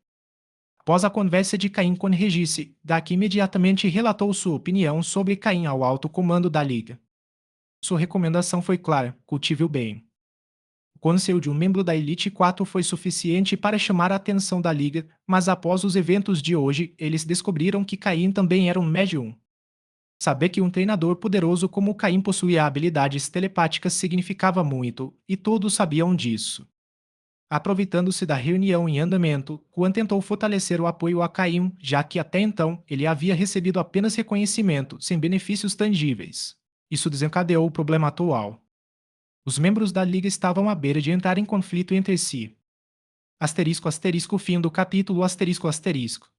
Após a conversa de Caim com Regis, Dak imediatamente relatou sua opinião sobre Caim ao alto comando da Liga. Sua recomendação foi clara: cultive o bem. O conselho de um membro da Elite 4 foi suficiente para chamar a atenção da Liga, mas após os eventos de hoje, eles descobriram que Caim também era um médium. Saber que um treinador poderoso como Caim possuía habilidades telepáticas significava muito, e todos sabiam disso. Aproveitando-se da reunião em andamento, Quan tentou fortalecer o apoio a Caim, já que até então ele havia recebido apenas reconhecimento, sem benefícios tangíveis. Isso desencadeou o problema atual. Os membros da Liga estavam à beira de entrar em conflito entre si. Asterisco asterisco fim do capítulo asterisco asterisco.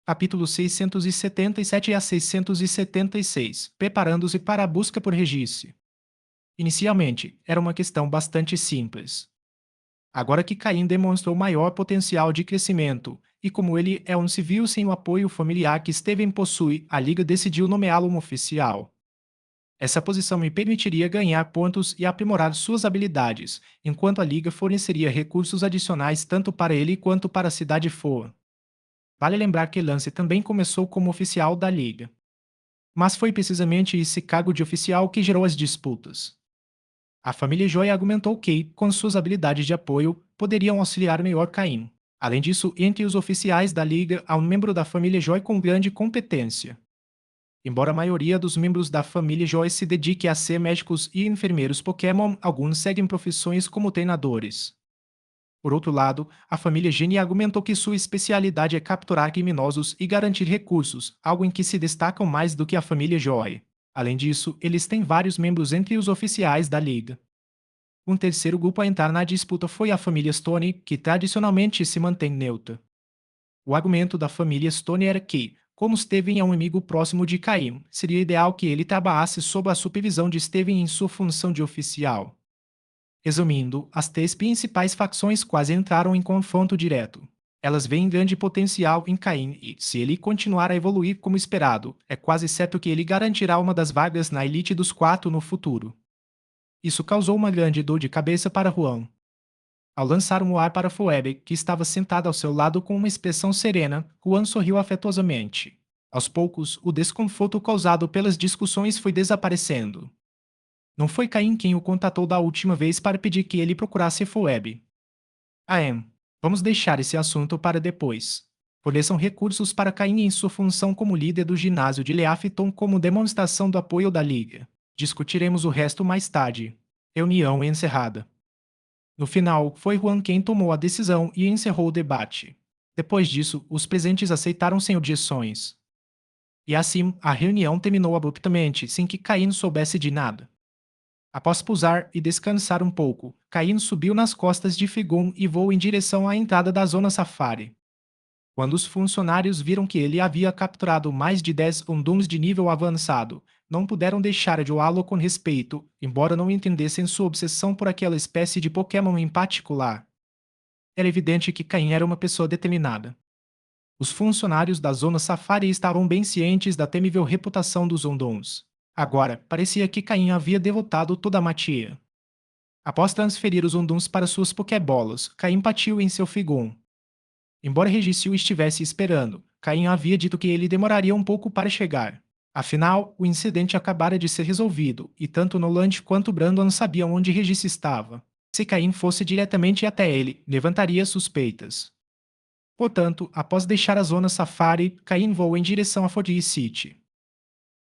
Capítulo 677 a 676, preparando-se para a busca por Regis. Inicialmente, era uma questão bastante simples. Agora que Caim demonstrou maior potencial de crescimento, e como ele é um civil sem o apoio familiar que Steven possui, a Liga decidiu nomeá-lo um oficial. Essa posição me permitiria ganhar pontos e aprimorar suas habilidades, enquanto a Liga forneceria recursos adicionais tanto para ele quanto para a cidade For. Vale lembrar que Lance também começou como oficial da Liga. Mas foi precisamente esse cargo de oficial que gerou as disputas. A família Joy argumentou que, com suas habilidades de apoio, poderiam auxiliar melhor Caim. Além disso, entre os oficiais da Liga há um membro da família Joy com grande competência. Embora a maioria dos membros da família Joy se dedique a ser médicos e enfermeiros Pokémon, alguns seguem profissões como treinadores. Por outro lado, a família Genie argumentou que sua especialidade é capturar criminosos e garantir recursos, algo em que se destacam mais do que a família Joy. Além disso, eles têm vários membros entre os oficiais da Liga. Um terceiro grupo a entrar na disputa foi a família Stone, que tradicionalmente se mantém neutra. O argumento da família Stone era que, como Steven é um amigo próximo de Caim, seria ideal que ele trabalhasse sob a supervisão de Steven em sua função de oficial. Resumindo, as três principais facções quase entraram em confronto direto. Elas veem grande potencial em Caim e, se ele continuar a evoluir como esperado, é quase certo que ele garantirá uma das vagas na elite dos quatro no futuro. Isso causou uma grande dor de cabeça para Juan. Ao lançar um ar para Phoebe, que estava sentada ao seu lado com uma expressão serena, Juan sorriu afetuosamente. Aos poucos, o desconforto causado pelas discussões foi desaparecendo. Não foi Caim quem o contatou da última vez para pedir que ele procurasse Phoebe. Vamos deixar esse assunto para depois. Forneçam recursos para Caim em sua função como líder do ginásio de Leafton como demonstração do apoio da Liga. Discutiremos o resto mais tarde. Reunião encerrada. No final, foi Juan quem tomou a decisão e encerrou o debate. Depois disso, os presentes aceitaram sem objeções. E assim, a reunião terminou abruptamente, sem que Caim soubesse de nada. Após pousar e descansar um pouco, Caim subiu nas costas de Figun e voou em direção à entrada da zona safari. Quando os funcionários viram que ele havia capturado mais de 10 unduns de nível avançado, não puderam deixar de olhá-lo com respeito, embora não entendessem sua obsessão por aquela espécie de Pokémon em particular. Era evidente que Caim era uma pessoa determinada. Os funcionários da zona safari estavam bem cientes da temível reputação dos unduns. Agora, parecia que Caim havia devotado toda a matia. Após transferir os unduns para suas Pokébolas, Caim partiu em seu Figun. Embora Regis o estivesse esperando, Caim havia dito que ele demoraria um pouco para chegar. Afinal, o incidente acabara de ser resolvido, e tanto Noland quanto Brandon sabiam onde Regis estava. Se Caim fosse diretamente até ele, levantaria suspeitas. Portanto, após deixar a zona safari, Caim voou em direção a Fordy City.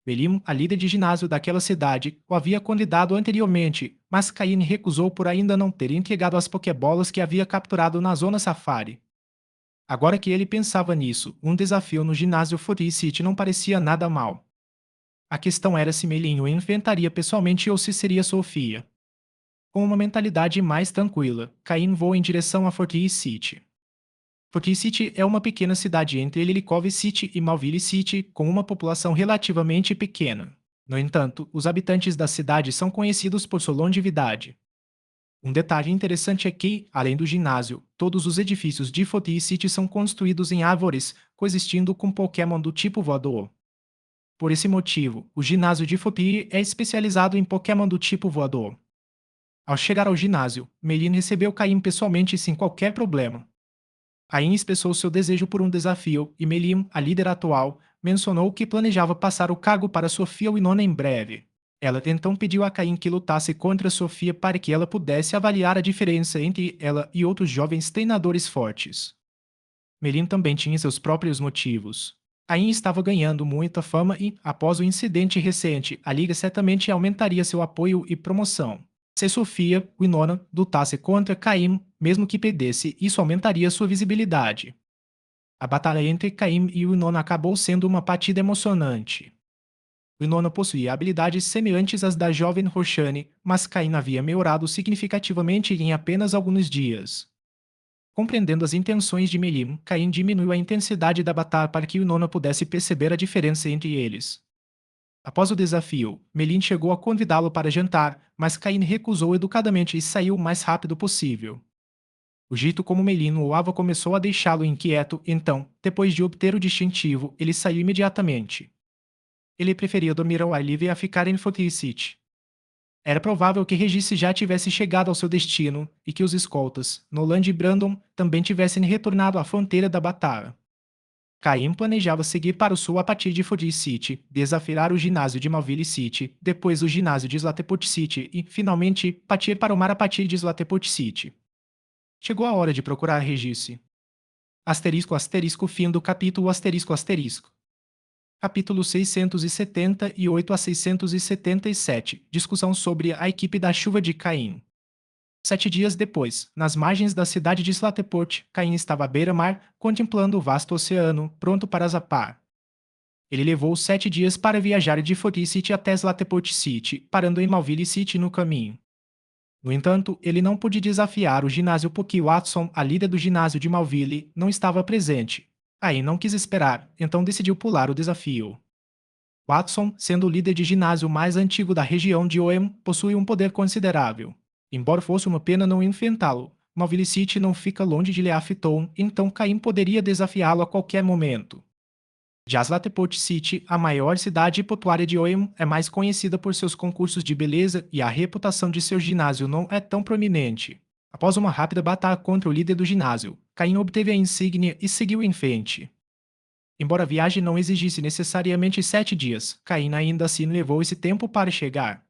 Belim, a líder de ginásio daquela cidade, o havia convidado anteriormente, mas Caim recusou por ainda não ter entregado as Pokébolas que havia capturado na zona safari. Agora que ele pensava nisso, um desafio no ginásio Forty City não parecia nada mal. A questão era se Melinho enfrentaria pessoalmente ou se seria Sofia. Com uma mentalidade mais tranquila, Caim voou em direção a Forty City. Forty City é uma pequena cidade entre Lilikov City e Malville City, com uma população relativamente pequena. No entanto, os habitantes da cidade são conhecidos por sua longevidade. Um detalhe interessante é que, além do ginásio, todos os edifícios de Forty City são construídos em árvores, coexistindo com Pokémon do tipo voador. Por esse motivo, o ginásio de Forty é especializado em Pokémon do tipo voador. Ao chegar ao ginásio, Melin recebeu Caim pessoalmente sem qualquer problema. Caim expressou seu desejo por um desafio e Melim, a líder atual, mencionou que planejava passar o cargo para Sofia Winona em breve. Ela então pediu a Caim que lutasse contra Sofia para que ela pudesse avaliar a diferença entre ela e outros jovens treinadores fortes. Melim também tinha seus próprios motivos. Caim estava ganhando muita fama e, após o incidente recente, a Liga certamente aumentaria seu apoio e promoção. Se Sofia, Winona, lutasse contra Caim, mesmo que perdesse, isso aumentaria sua visibilidade. A batalha entre Caim e Winona acabou sendo uma partida emocionante. Winona possuía habilidades semelhantes às da jovem Roshane, mas Caim havia melhorado significativamente em apenas alguns dias. Compreendendo as intenções de Melim, Caim diminuiu a intensidade da batalha para que Winona pudesse perceber a diferença entre eles. Após o desafio, Melim chegou a convidá-lo para jantar, mas Caim recusou educadamente e saiu o mais rápido possível. O jeito como Melim o ava começou a deixá-lo inquieto, então, depois de obter o distintivo, ele saiu imediatamente. Ele preferia dormir ao ar livre a ficar em Forty City. Era provável que Regis já tivesse chegado ao seu destino e que os escoltas, Noland e Brandon, também tivessem retornado à fronteira da batalha. Caim planejava seguir para o sul a partir de Fordy City, desafiar o ginásio de Malville City, depois o ginásio de Slateport City e, finalmente, partir para o mar a partir de Slateport City. Chegou a hora de procurar Regis. Asterisco asterisco fim do capítulo asterisco asterisco. Capítulo 678 a 677. Discussão sobre a equipe da chuva de Caim. 7 dias depois, nas margens da cidade de Slateport, Caim estava à beira-mar, contemplando o vasto oceano, pronto para zapar. Ele levou 7 dias para viajar de Forty City até Slateport City, parando em Malville City no caminho. No entanto, ele não pôde desafiar o ginásio porque Watson, a líder do ginásio de Malville, não estava presente. Caim não quis esperar, então decidiu pular o desafio. Watson, sendo o líder de ginásio mais antigo da região de Oem, possui um poder considerável. Embora fosse uma pena não enfrentá-lo, Malville City não fica longe de Leafton, então Caim poderia desafiá-lo a qualquer momento. Já Slateport City, a maior cidade portuária de Oem, é mais conhecida por seus concursos de beleza e a reputação de seu ginásio não é tão prominente. Após uma rápida batalha contra o líder do ginásio, Caim obteve a insígnia e seguiu em frente. Embora a viagem não exigisse necessariamente 7 dias, Caim ainda assim levou esse tempo para chegar.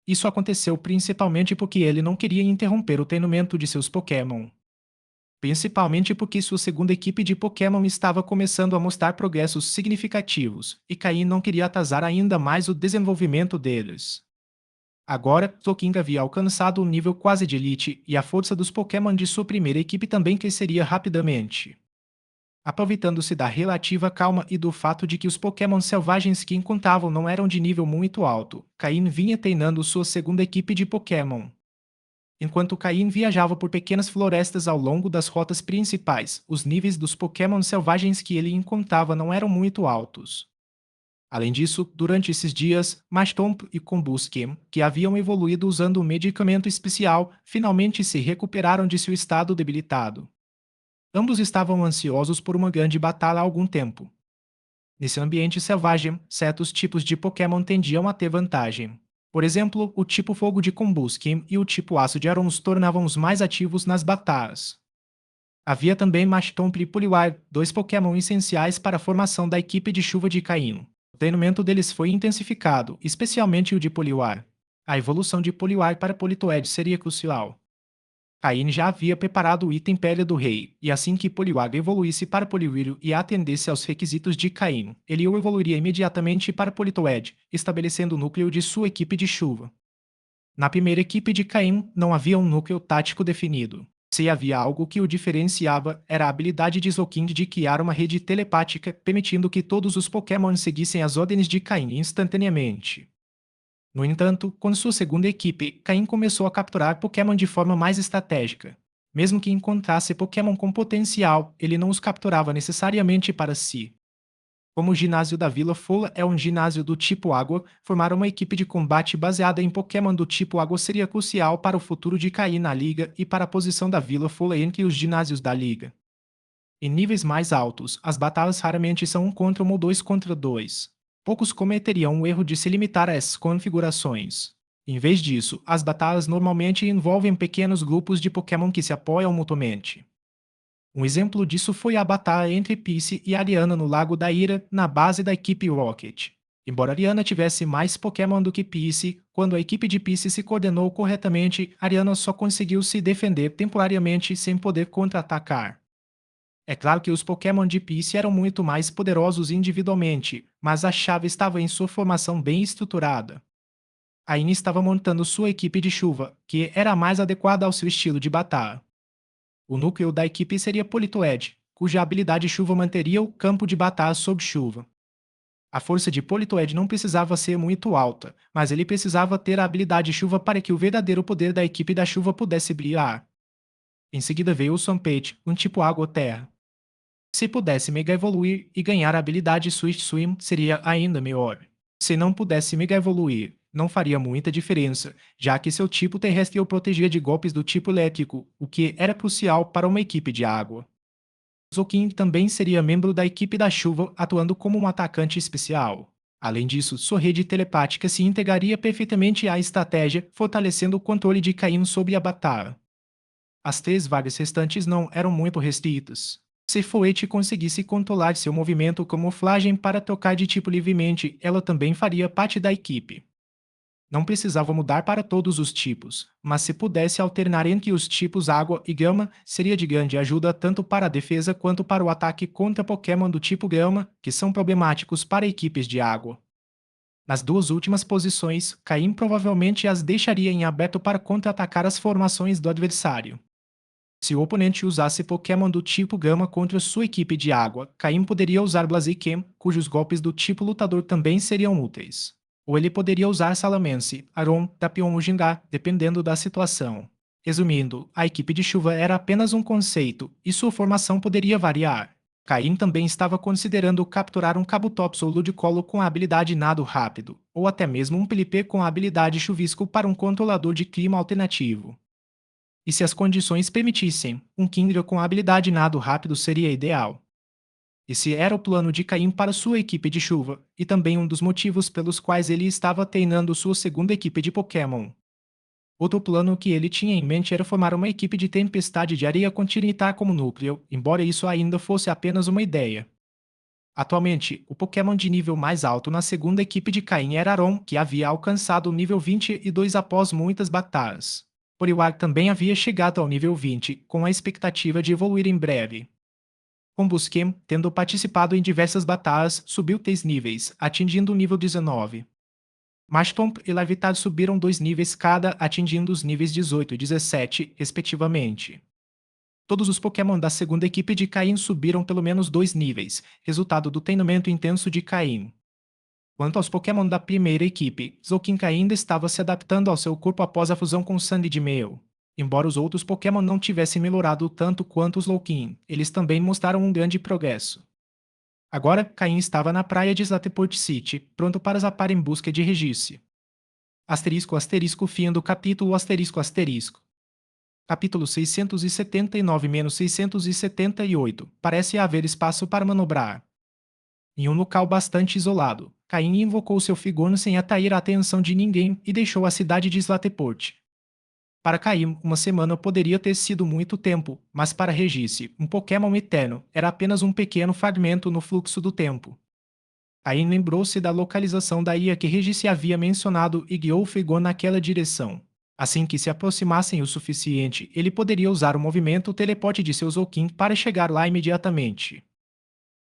Isso aconteceu principalmente porque ele não queria interromper o treinamento de seus Pokémon. principalmente porque sua segunda equipe de Pokémon estava começando a mostrar progressos significativos, e Caim não queria atrasar ainda mais o desenvolvimento deles. Agora, Toking havia alcançado um nível quase de elite, e a força dos Pokémon de sua primeira equipe também cresceria rapidamente. Aproveitando-se da relativa calma e do fato de que os Pokémon selvagens que encontravam não eram de nível muito alto, Caim vinha treinando sua segunda equipe de Pokémon. Enquanto Caim viajava por pequenas florestas ao longo das rotas principais, os níveis dos Pokémon selvagens que ele encontrava não eram muito altos. Além disso, durante esses dias, Mactomp e Combusken, que haviam evoluído usando um medicamento especial, finalmente se recuperaram de seu estado debilitado. Ambos estavam ansiosos por uma grande batalha há algum tempo. Nesse ambiente selvagem, certos tipos de Pokémon tendiam a ter vantagem. Por exemplo, o tipo Fogo de Combusken e o tipo Aço de Aron se tornavam os mais ativos nas batalhas. Havia também Mactomp e Poliwhirl, dois Pokémon essenciais para a formação da equipe de Chuva de Caim. O treinamento deles foi intensificado, especialmente o de Poliwhirl. A evolução de Poliwhirl para Politoed seria crucial. Caine já havia preparado o item Pele do Rei, e assim que Poliwag evoluísse para Poliwhirl e atendesse aos requisitos de Caim, ele o evoluiria imediatamente para Politoed, estabelecendo o núcleo de sua equipe de chuva. Na primeira equipe de Caim, não havia um núcleo tático definido. Se havia algo que o diferenciava, era a habilidade de Zolkind de criar uma rede telepática, permitindo que todos os Pokémon seguissem as ordens de Caim instantaneamente. No entanto, com sua segunda equipe, Caim começou a capturar Pokémon de forma mais estratégica. Mesmo que encontrasse Pokémon com potencial, ele não os capturava necessariamente para si. Como o ginásio da Vila Fola é um ginásio do tipo Água, formar uma equipe de combate baseada em Pokémon do tipo Água seria crucial para o futuro de Caim na liga e para a posição da Vila Fola entre os ginásios da liga. Em níveis mais altos, as batalhas raramente são 1 contra 1 ou 2 contra 2. Poucos cometeriam o erro de se limitar a essas configurações. Em vez disso, as batalhas normalmente envolvem pequenos grupos de Pokémon que se apoiam mutuamente. Um exemplo disso foi a batalha entre Pisce e Ariana no Lago da Ira, na base da equipe Rocket. Embora Ariana tivesse mais Pokémon do que Pisce, quando a equipe de Pisce se coordenou corretamente, Ariana só conseguiu se defender temporariamente sem poder contra-atacar. É claro que os Pokémon de Pisce eram muito mais poderosos individualmente, mas a chave estava em sua formação bem estruturada. A Ine estava montando sua equipe de chuva, que era a mais adequada ao seu estilo de batalha. O núcleo da equipe seria Politoed, cuja habilidade chuva manteria o campo de batalha sob chuva. A força de Politoed não precisava ser muito alta, mas ele precisava ter a habilidade chuva para que o verdadeiro poder da equipe da chuva pudesse brilhar. Em seguida veio o Swampert, um tipo água ou terra. Se pudesse Mega Evoluir e ganhar a habilidade Swift Swim, seria ainda melhor. Se não pudesse Mega Evoluir, não faria muita diferença, já que seu tipo terrestre o protegia de golpes do tipo elétrico, o que era crucial para uma equipe de água. Zokin também seria membro da equipe da chuva, atuando como um atacante especial. Além disso, sua rede telepática se integraria perfeitamente à estratégia, fortalecendo o controle de Caim sobre a batalha. As três vagas restantes não eram muito restritas. Se Foete conseguisse controlar seu movimento camuflagem para trocar de tipo livremente, ela também faria parte da equipe. Não precisava mudar para todos os tipos, mas se pudesse alternar entre os tipos água e grama, seria de grande ajuda tanto para a defesa quanto para o ataque contra Pokémon do tipo grama, que são problemáticos para equipes de água. Nas duas últimas posições, Caim provavelmente as deixaria em aberto para contra-atacar as formações do adversário. Se o oponente usasse Pokémon do tipo Gama contra sua equipe de água, Caim poderia usar Blaziken, cujos golpes do tipo lutador também seriam úteis. Ou ele poderia usar Salamence, Aron, Tapion ou Gingar, dependendo da situação. Resumindo, a equipe de chuva era apenas um conceito, e sua formação poderia variar. Caim também estava considerando capturar um Kabutops ou Ludicolo com a habilidade Nado Rápido, ou até mesmo um Pelipper com a habilidade Chuvisco para um controlador de clima alternativo. E se as condições permitissem, um Kingdra com habilidade nado rápido seria ideal. Esse era o plano de Caim para sua equipe de chuva, e também um dos motivos pelos quais ele estava treinando sua segunda equipe de Pokémon. Outro plano que ele tinha em mente era formar uma equipe de tempestade de areia com Tiritar como núcleo, embora isso ainda fosse apenas uma ideia. Atualmente, o Pokémon de nível mais alto na segunda equipe de Caim era Aron, que havia alcançado o nível 22 após muitas batalhas. Poriwag também havia chegado ao nível 20, com a expectativa de evoluir em breve. Combuskem, tendo participado em diversas batalhas, subiu 3 níveis, atingindo o nível 19. Mashtomp e Larvitar subiram 2 níveis cada, atingindo os níveis 18 e 17, respectivamente. Todos os Pokémon da segunda equipe de Caim subiram pelo menos 2 níveis, resultado do treinamento intenso de Caim. Quanto aos Pokémon da primeira equipe, Zolkink ainda estava se adaptando ao seu corpo após a fusão com Sandy de Mew. Embora os outros Pokémon não tivessem melhorado tanto quanto os Loukin, eles também mostraram um grande progresso. Agora, Caim estava na praia de Slateport City, pronto para zapar em busca de Regice. Asterisco asterisco fim do capítulo asterisco asterisco. Capítulo 679-678. Parece haver espaço para manobrar. Em um local bastante isolado, Caim invocou seu Figurno sem atrair a atenção de ninguém e deixou a cidade de Slateport. Para Caim, uma semana poderia ter sido muito tempo, mas para Regice, um Pokémon eterno, era apenas um pequeno fragmento no fluxo do tempo. Caim lembrou-se da localização da ilha que Regice havia mencionado e guiou o Figurno naquela direção. Assim que se aproximassem o suficiente, ele poderia usar o movimento teleporte de seu Zolkin para chegar lá imediatamente.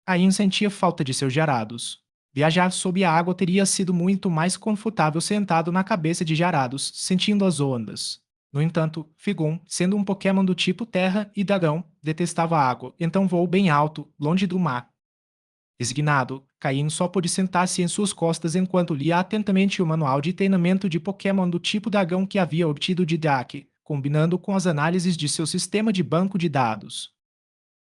Caim sentia falta de seus Gyarados. Viajar sob a água teria sido muito mais confortável sentado na cabeça de Gyarados, sentindo as ondas. No entanto, Figon, sendo um Pokémon do tipo Terra e Dragão, detestava a água, então voou bem alto, longe do mar. Resignado, Caim só pôde sentar-se em suas costas enquanto lia atentamente o manual de treinamento de Pokémon do tipo Dragão que havia obtido de Drake, combinando com as análises de seu sistema de banco de dados.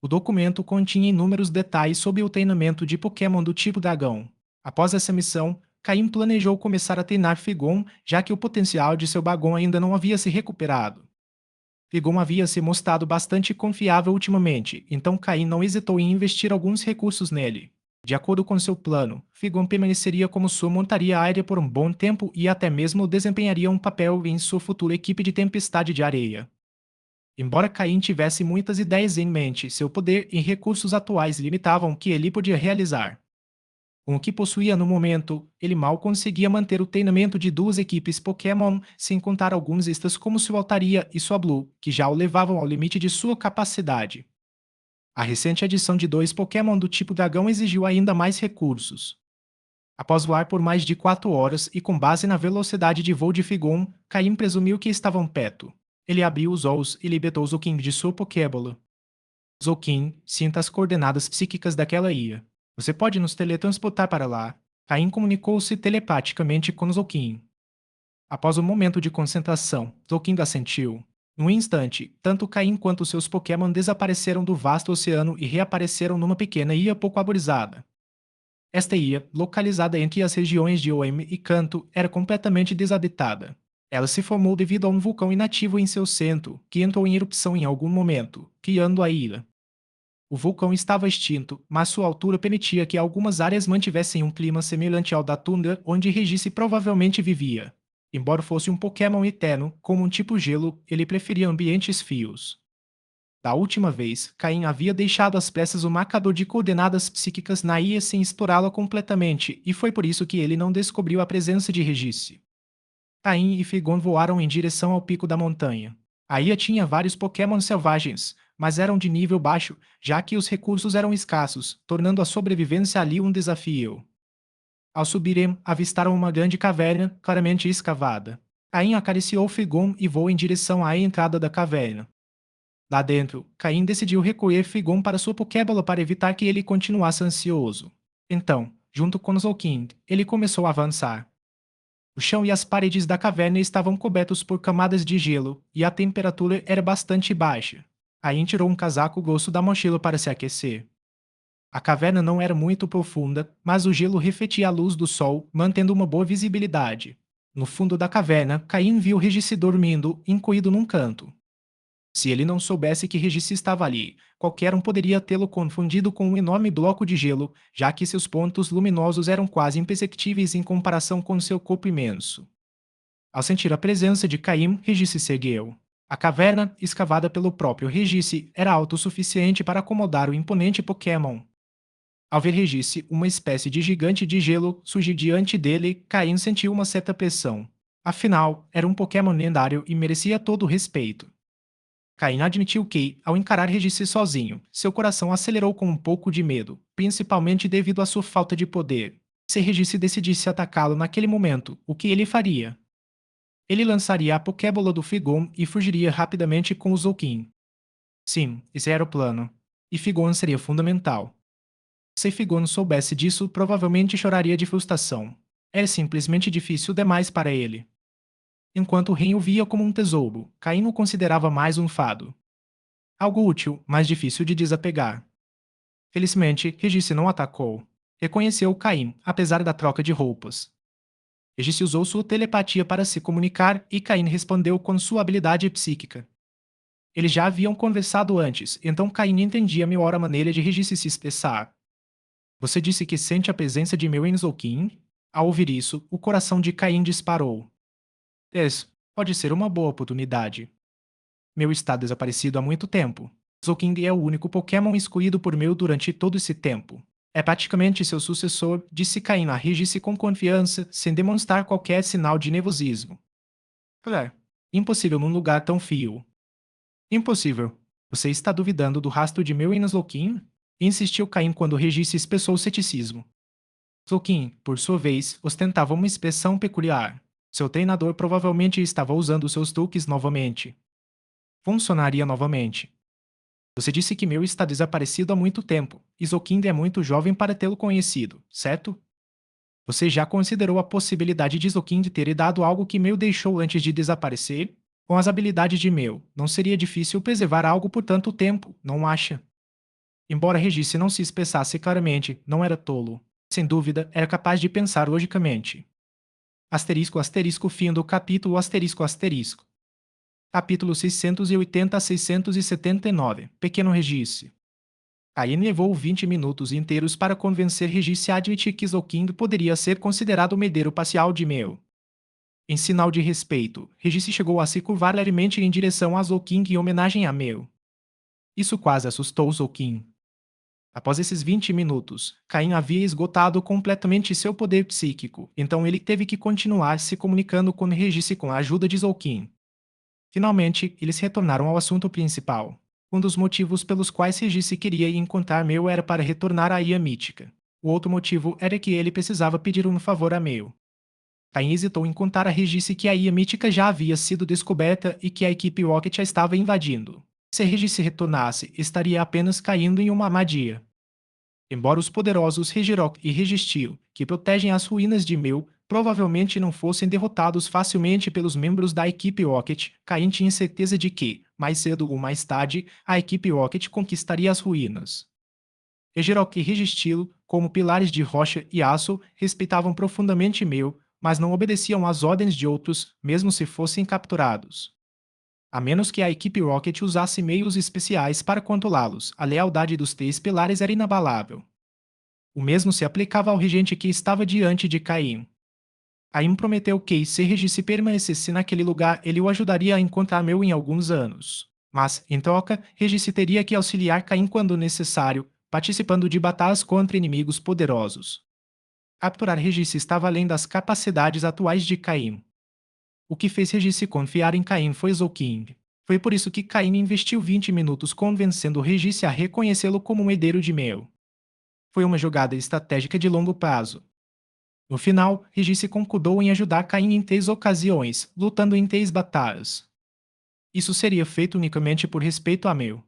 O documento continha inúmeros detalhes sobre o treinamento de Pokémon do tipo Dragão. Após essa missão, Caim planejou começar a treinar Figon, já que o potencial de seu Bagon ainda não havia se recuperado. Figon havia se mostrado bastante confiável ultimamente, então Caim não hesitou em investir alguns recursos nele. De acordo com seu plano, Figon permaneceria como sua montaria aérea por um bom tempo e até mesmo desempenharia um papel em sua futura equipe de Tempestade de Areia. Embora Caim tivesse muitas ideias em mente, seu poder e recursos atuais limitavam o que ele podia realizar. Com o que possuía no momento, ele mal conseguia manter o treinamento de duas equipes Pokémon, sem contar alguns extras como sua Altaria e sua Blue, que já o levavam ao limite de sua capacidade. A recente adição de dois Pokémon do tipo Dragão exigiu ainda mais recursos. Após voar por mais de 4 horas e com base na velocidade de voo de Figon, Caim presumiu que estavam perto. Ele abriu os olhos e libertou Zolkin de sua Pokébola. Zolkin, sinta as coordenadas psíquicas daquela ilha. Você pode nos teletransportar para lá. Caim comunicou-se telepaticamente com Zolkin. Após um momento de concentração, Zolkin assentiu. Num instante, tanto Caim quanto seus Pokémon desapareceram do vasto oceano e reapareceram numa pequena ilha pouco arborizada. Esta ilha, localizada entre as regiões de Oem e Kanto, era completamente desabitada. Ela se formou devido a um vulcão inativo em seu centro, que entrou em erupção em algum momento, criando a ilha. O vulcão estava extinto, mas sua altura permitia que algumas áreas mantivessem um clima semelhante ao da tundra onde Regice provavelmente vivia. Embora fosse um Pokémon eterno, como um tipo gelo, ele preferia ambientes frios. Da última vez, Caim havia deixado às pressas o marcador de coordenadas psíquicas na ilha sem explorá-la completamente, e foi por isso que ele não descobriu a presença de Regice. Caim e Figon voaram em direção ao pico da montanha. A ilha tinha vários Pokémon selvagens, mas eram de nível baixo, já que os recursos eram escassos, tornando a sobrevivência ali um desafio. Ao subirem, avistaram uma grande caverna, claramente escavada. Caim acariciou Figon e voou em direção à entrada da caverna. Lá dentro, Caim decidiu recolher Figon para sua Pokébola para evitar que ele continuasse ansioso. Então, junto com Zolkin, ele começou a avançar. O chão e as paredes da caverna estavam cobertos por camadas de gelo, e a temperatura era bastante baixa. Caim tirou um casaco grosso da mochila para se aquecer. A caverna não era muito profunda, mas o gelo refletia a luz do sol, mantendo uma boa visibilidade. No fundo da caverna, Caim viu Regice dormindo, encolhido num canto. Se ele não soubesse que Regice estava ali, qualquer um poderia tê-lo confundido com um enorme bloco de gelo, já que seus pontos luminosos eram quase imperceptíveis em comparação com seu corpo imenso. Ao sentir a presença de Caim, Regice se ergueu. A caverna, escavada pelo próprio Regice, era alta o suficiente para acomodar o imponente Pokémon. Ao ver Regice, uma espécie de gigante de gelo, surgir diante dele, Caim sentiu uma certa pressão. Afinal, era um Pokémon lendário e merecia todo o respeito. Caim admitiu que, ao encarar Regis sozinho, seu coração acelerou com um pouco de medo, principalmente devido à sua falta de poder. Se Regis decidisse atacá-lo naquele momento, o que ele faria? Ele lançaria a Pokébola do Figon e fugiria rapidamente com o Zoukin. Sim, esse era o plano. E Figon seria fundamental. Se Figon soubesse disso, provavelmente choraria de frustração. Era simplesmente difícil demais para ele. Enquanto Ren o via como um tesouro, Caim o considerava mais um fado. Algo útil, mas difícil de desapegar. Felizmente, Regis não atacou. Reconheceu Caim, apesar da troca de roupas. Regis usou sua telepatia para se comunicar e Caim respondeu com sua habilidade psíquica. Eles já haviam conversado antes, então Caim entendia melhor a maneira de Regis se expressar. Você disse que sente a presença de meu Enzoukin? Ao ouvir isso, o coração de Caim disparou. Pode ser uma boa oportunidade. Meu está desaparecido há muito tempo. Zouking é o único Pokémon escolhido por meu durante todo esse tempo. É praticamente seu sucessor, disse Caim a Regis com confiança, sem demonstrar qualquer sinal de nervosismo. Impossível num lugar tão frio. Impossível. Você está duvidando do rastro de meu Enzoukin? Insistiu Caim quando Regis expressou ceticismo. Zoukin, por sua vez, ostentava uma expressão peculiar. Seu treinador provavelmente estava usando seus truques novamente. Funcionaria novamente. Você disse que meu está desaparecido há muito tempo, e Zoukin é muito jovem para tê-lo conhecido, certo? Você já considerou a possibilidade de Zoukin ter dado algo que meu deixou antes de desaparecer? Com as habilidades de meu, não seria difícil preservar algo por tanto tempo, não acha? Embora Regis não se expressasse claramente, não era tolo. Sem dúvida, era capaz de pensar logicamente. Asterisco asterisco fim do capítulo asterisco asterisco. Capítulo 680 a 679. Pequeno Regis. Caim levou 20 minutos inteiros para convencer Regis a admitir que Zouking poderia ser considerado o medeiro parcial de Mel. Em sinal de respeito, Regis chegou a se curvar levemente em direção a Zouking em homenagem a Mel. Isso quase assustou Zouking. Após esses 20 minutos, Caim havia esgotado completamente seu poder psíquico, então ele teve que continuar se comunicando com Regis com a ajuda de Zouking. Finalmente, eles retornaram ao assunto principal. Um dos motivos pelos quais Regis queria encontrar Mel era para retornar à Ilha Mítica. O outro motivo era que ele precisava pedir um favor a Mel. Caim hesitou em contar a Regis que a Ilha Mítica já havia sido descoberta e que a equipe Rocket a estava invadindo. Se Regis retornasse, estaria apenas caindo em uma armadilha. Embora os poderosos Regirock e Registeel, que protegem as ruínas de Mel, provavelmente não fossem derrotados facilmente pelos membros da equipe Rocket, Caim tinha certeza de que, mais cedo ou mais tarde, a equipe Rocket conquistaria as ruínas. Regirock e Registeel, como pilares de rocha e aço, respeitavam profundamente Mel, mas não obedeciam às ordens de outros, mesmo se fossem capturados. A menos que a equipe Rocket usasse meios especiais para controlá-los, a lealdade dos três pilares era inabalável. O mesmo se aplicava ao regente que estava diante de Caim. Caim prometeu que, se Regis permanecesse naquele lugar, ele o ajudaria a encontrar Mel em alguns anos. Mas, em troca, Regis teria que auxiliar Caim quando necessário, participando de batalhas contra inimigos poderosos. Capturar Regis estava além das capacidades atuais de Caim. O que fez Regis confiar em Caim foi Zouking. Foi por isso que Caim investiu 20 minutos convencendo Regis a reconhecê-lo como um herdeiro de Mel. Foi uma jogada estratégica de longo prazo. No final, Regis concordou em ajudar Caim em 3 ocasiões, lutando em 3 batalhas. Isso seria feito unicamente por respeito a Mel.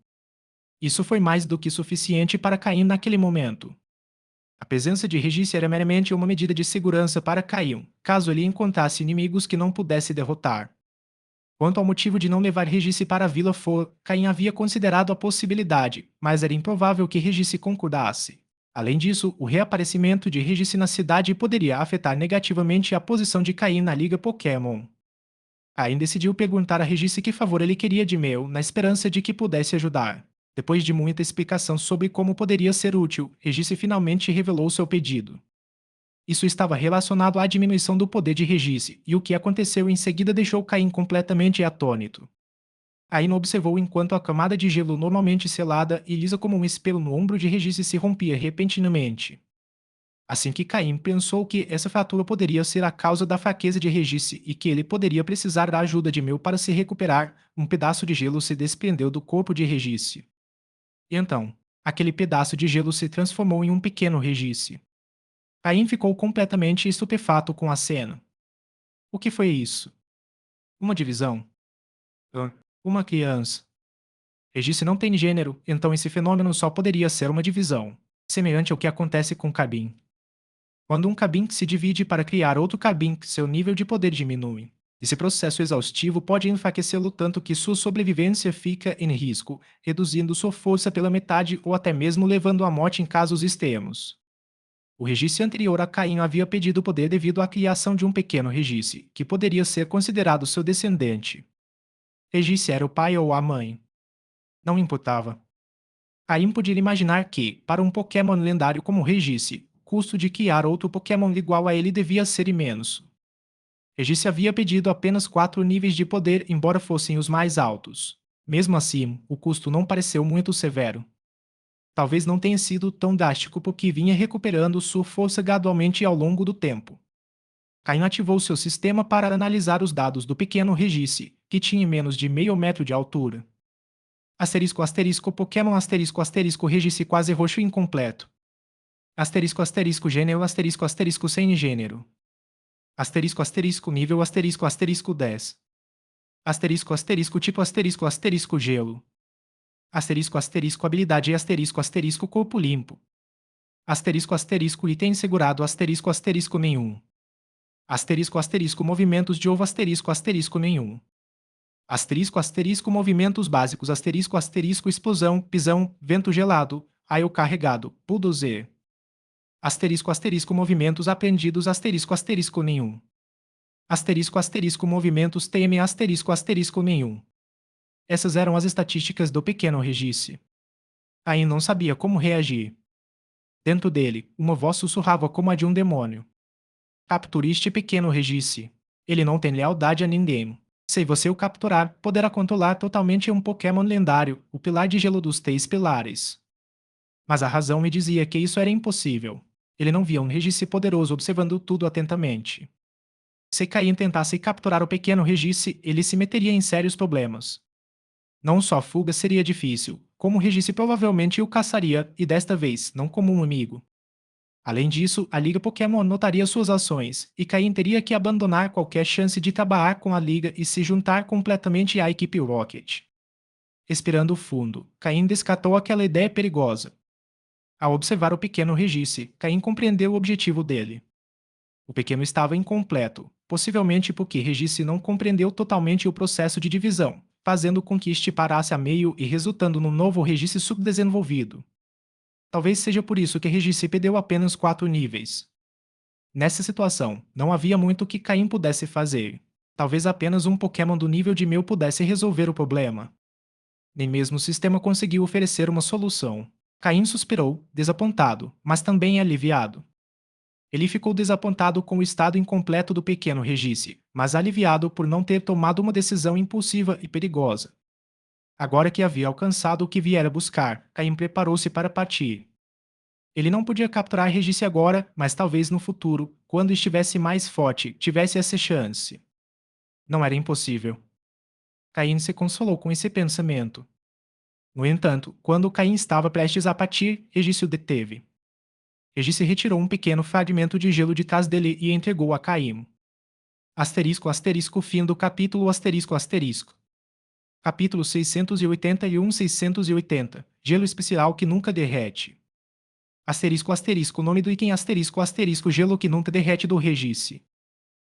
Isso foi mais do que suficiente para Caim naquele momento. A presença de Regis era meramente uma medida de segurança para Caim, caso ele encontrasse inimigos que não pudesse derrotar. Quanto ao motivo de não levar Regis para a Vila For, Caim havia considerado a possibilidade, mas era improvável que Regis concordasse. Além disso, o reaparecimento de Regis na cidade poderia afetar negativamente a posição de Caim na Liga Pokémon. Caim decidiu perguntar a Regis que favor ele queria de Mel, na esperança de que pudesse ajudar. Depois de muita explicação sobre como poderia ser útil, Regis finalmente revelou seu pedido. Isso estava relacionado à diminuição do poder de Regis, e o que aconteceu em seguida deixou Caim completamente atônito. Caim observou enquanto a camada de gelo normalmente selada e lisa como um espelho no ombro de Regis se rompia repentinamente. Assim que Caim pensou que essa fratura poderia ser a causa da fraqueza de Regis e que ele poderia precisar da ajuda de Mel para se recuperar, um pedaço de gelo se desprendeu do corpo de Regis. E então, aquele pedaço de gelo se transformou em um pequeno Regis. Caim ficou completamente estupefato com a cena. O que foi isso? Uma divisão? Hã? Uma criança? Regis não tem gênero, então esse fenômeno só poderia ser uma divisão, semelhante ao que acontece com Cabin. Quando um Kabin se divide para criar outro Kabin, seu nível de poder diminui. Esse processo exaustivo pode enfraquecê-lo tanto que sua sobrevivência fica em risco, reduzindo sua força pela metade ou até mesmo levando à morte em casos extremos. O registro anterior a Caim havia pedido poder devido à criação de um pequeno registro, que poderia ser considerado seu descendente. Registro era o pai ou a mãe. Não importava. Caim podia imaginar que, para um Pokémon lendário como Regis, o custo de criar outro Pokémon igual a ele devia ser imenso. Regis havia pedido apenas 4 níveis de poder, embora fossem os mais altos. Mesmo assim, o custo não pareceu muito severo. Talvez não tenha sido tão drástico porque vinha recuperando sua força gradualmente ao longo do tempo. Caim ativou seu sistema para analisar os dados do pequeno Regis, que tinha menos de meio metro de altura. Asterisco asterisco Pokémon asterisco asterisco Regis quase roxo incompleto. Asterisco asterisco gênero asterisco asterisco sem gênero. Asterisco asterisco nível asterisco asterisco 10. Asterisco asterisco tipo asterisco asterisco gelo. Asterisco asterisco habilidade asterisco asterisco corpo limpo. Asterisco asterisco item segurado asterisco asterisco nenhum. Asterisco asterisco movimentos de ovo asterisco asterisco nenhum. Asterisco asterisco movimentos básicos asterisco asterisco explosão, pisão, vento gelado, raio carregado, bulldozer. Asterisco asterisco movimentos aprendidos asterisco asterisco nenhum. Asterisco asterisco movimentos TM asterisco asterisco nenhum. Essas eram as estatísticas do pequeno Regis. Caim não sabia como reagir. Dentro dele, uma voz sussurrava como a de um demônio. Capture este pequeno Regis. Ele não tem lealdade a ninguém. Se você o capturar, poderá controlar totalmente um Pokémon lendário, o Pilar de Gelo dos 3 Pilares. Mas a razão me dizia que isso era impossível. Ele não via um Regis poderoso observando tudo atentamente. Se Caim tentasse capturar o pequeno Regis, ele se meteria em sérios problemas. Não só a fuga seria difícil, como Regis provavelmente o caçaria, e desta vez, não como um amigo. Além disso, a Liga Pokémon notaria suas ações, e Caim teria que abandonar qualquer chance de trabalhar com a Liga e se juntar completamente à equipe Rocket. Respirando fundo, Caim descartou aquela ideia perigosa. Ao observar o pequeno Regis, Caim compreendeu o objetivo dele. O pequeno estava incompleto, possivelmente porque Regis não compreendeu totalmente o processo de divisão, fazendo com que este parasse a meio e resultando num novo Regis subdesenvolvido. Talvez seja por isso que Regis perdeu apenas 4 níveis. Nessa situação, não havia muito que Caim pudesse fazer. Talvez apenas um Pokémon do nível de Mel pudesse resolver o problema. Nem mesmo o sistema conseguiu oferecer uma solução. Caim suspirou, desapontado, mas também aliviado. Ele ficou desapontado com o estado incompleto do pequeno Regis, mas aliviado por não ter tomado uma decisão impulsiva e perigosa. Agora que havia alcançado o que viera buscar, Caim preparou-se para partir. Ele não podia capturar Regis agora, mas talvez no futuro, quando estivesse mais forte, tivesse essa chance. Não era impossível. Caim se consolou com esse pensamento. No entanto, quando Caim estava prestes a partir, Regis o deteve. Regis retirou um pequeno fragmento de gelo de trás dele e entregou a Caim. Asterisco asterisco fim do capítulo asterisco asterisco. Capítulo 681-680 Gelo especial que nunca derrete. Asterisco asterisco nome do item asterisco asterisco gelo que nunca derrete do Regis.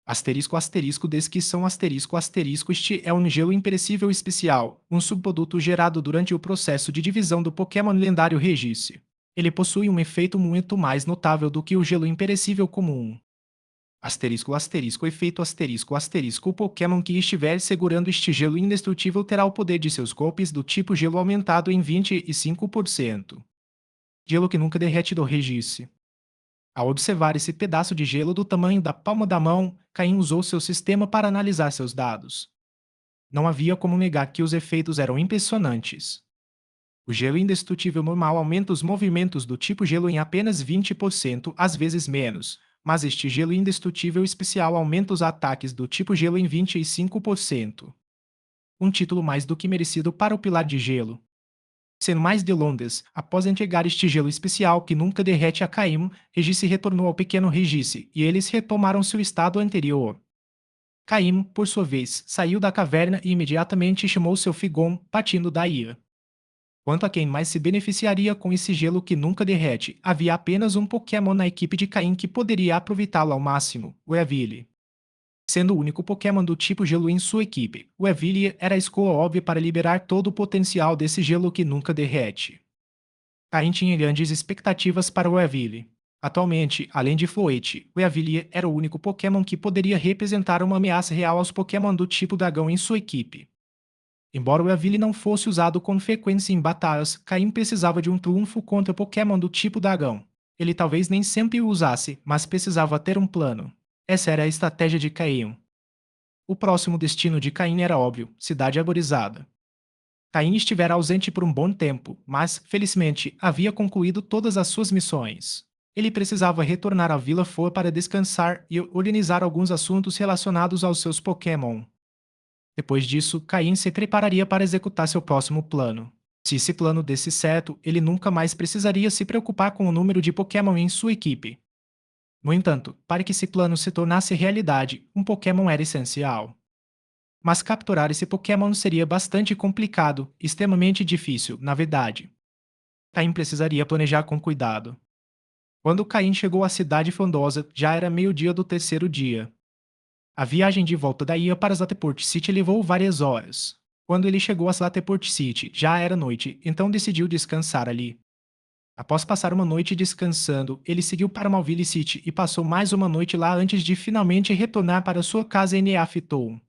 Asterisco asterisco descrição asterisco asterisco este é um gelo imperecível especial, um subproduto gerado durante o processo de divisão do Pokémon lendário Regis. Ele possui um efeito muito mais notável do que o gelo imperecível comum. Asterisco asterisco efeito asterisco asterisco o Pokémon que estiver segurando este gelo indestrutível terá o poder de seus golpes do tipo gelo aumentado em 25%. Gelo que nunca derrete do Regis. Ao observar esse pedaço de gelo do tamanho da palma da mão, Caim usou seu sistema para analisar seus dados. Não havia como negar que os efeitos eram impressionantes. O gelo indestrutível normal aumenta os movimentos do tipo gelo em apenas 20%, às vezes menos, mas este gelo indestrutível especial aumenta os ataques do tipo gelo em 25%. Um título mais do que merecido para o Pilar de Gelo. Sendo mais de Londres, após entregar este gelo especial que nunca derrete a Caim, Regice retornou ao pequeno Regice e eles retomaram seu estado anterior. Caim, por sua vez, saiu da caverna e imediatamente chamou seu Figon, partindo da ira. Quanto a quem mais se beneficiaria com esse gelo que nunca derrete, havia apenas um Pokémon na equipe de Caim que poderia aproveitá-lo ao máximo, o Evili. Sendo o único Pokémon do tipo gelo em sua equipe, o Evili era a escolha óbvia para liberar todo o potencial desse gelo que nunca derrete. Caim tinha grandes expectativas para o Evili. Atualmente, além de Floete, o Evili era o único Pokémon que poderia representar uma ameaça real aos Pokémon do tipo dragão em sua equipe. Embora o Evili não fosse usado com frequência em batalhas, Caim precisava de um trunfo contra Pokémon do tipo dragão. Ele talvez nem sempre o usasse, mas precisava ter um plano. Essa era a estratégia de Caim. O próximo destino de Caim era óbvio: Cidade Arborizada. Caim estivera ausente por um bom tempo, mas, felizmente, havia concluído todas as suas missões. Ele precisava retornar à Vila For para descansar e organizar alguns assuntos relacionados aos seus Pokémon. Depois disso, Caim se prepararia para executar seu próximo plano. Se esse plano desse certo, ele nunca mais precisaria se preocupar com o número de Pokémon em sua equipe. No entanto, para que esse plano se tornasse realidade, um Pokémon era essencial. Mas capturar esse Pokémon seria bastante complicado, extremamente difícil, na verdade. Caim precisaria planejar com cuidado. Quando Caim chegou à cidade frondosa, já era meio-dia do terceiro dia. A viagem de volta da ilha para Slateport City levou várias horas. Quando ele chegou a Slateport City, já era noite, então decidiu descansar ali. Após passar uma noite descansando, ele seguiu para Malville City e passou mais uma noite lá antes de finalmente retornar para sua casa em Neafitou.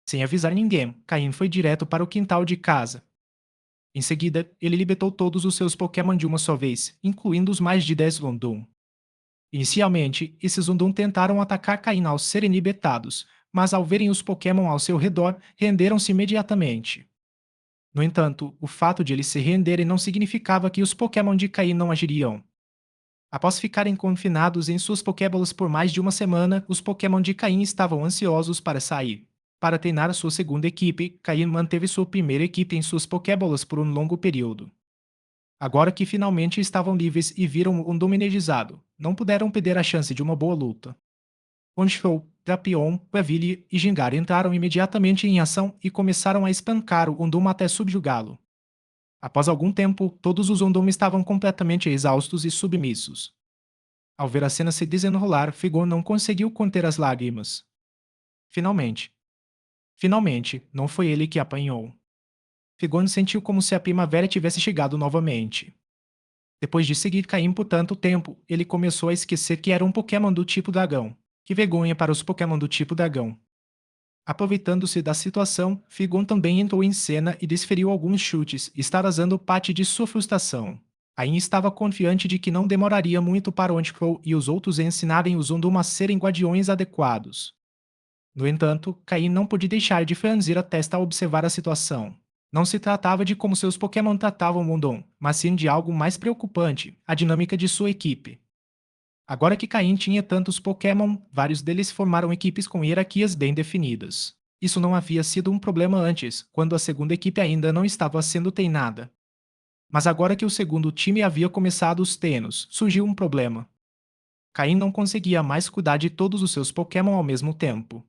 Sem avisar ninguém, Caim foi direto para o quintal de casa. Em seguida, ele libertou todos os seus Pokémon de uma só vez, incluindo os mais de 10 London. Inicialmente, esses Undum tentaram atacar Caim ao serem libertados, mas ao verem os Pokémon ao seu redor, renderam-se imediatamente. No entanto, o fato de eles se renderem não significava que os Pokémon de Caim não agiriam. Após ficarem confinados em suas Pokébolas por mais de uma semana, os Pokémon de Caim estavam ansiosos para sair. Para treinar a sua segunda equipe, Caim manteve sua primeira equipe em suas Pokébolas por um longo período. Agora que finalmente estavam livres e viram um Undum energizado, não puderam perder a chance de uma boa luta. Honchou, Drapion, Weavile e Gingar entraram imediatamente em ação e começaram a espancar o Undum até subjugá-lo. Após algum tempo, todos os Undum estavam completamente exaustos e submissos. Ao ver a cena se desenrolar, Figon não conseguiu conter as lágrimas. Finalmente. Finalmente, não foi ele que apanhou. Figon sentiu como se a primavera tivesse chegado novamente. Depois de seguir Caim por tanto tempo, ele começou a esquecer que era um Pokémon do tipo dragão. Que vergonha para os Pokémon do tipo dragão. Aproveitando-se da situação, Figon também entrou em cena e desferiu alguns chutes, extravasando parte de sua frustração. Caim estava confiante de que não demoraria muito para Honchkrow e os outros ensinarem os Undum a serem guardiões adequados. No entanto, Caim não pôde deixar de franzir a testa ao observar a situação. Não se tratava de como seus Pokémon tratavam Undum, mas sim de algo mais preocupante, a dinâmica de sua equipe. Agora que Caim tinha tantos Pokémon, vários deles formaram equipes com hierarquias bem definidas. Isso não havia sido um problema antes, quando a segunda equipe ainda não estava sendo treinada. Mas agora que o segundo time havia começado os treinos, surgiu um problema. Caim não conseguia mais cuidar de todos os seus Pokémon ao mesmo tempo.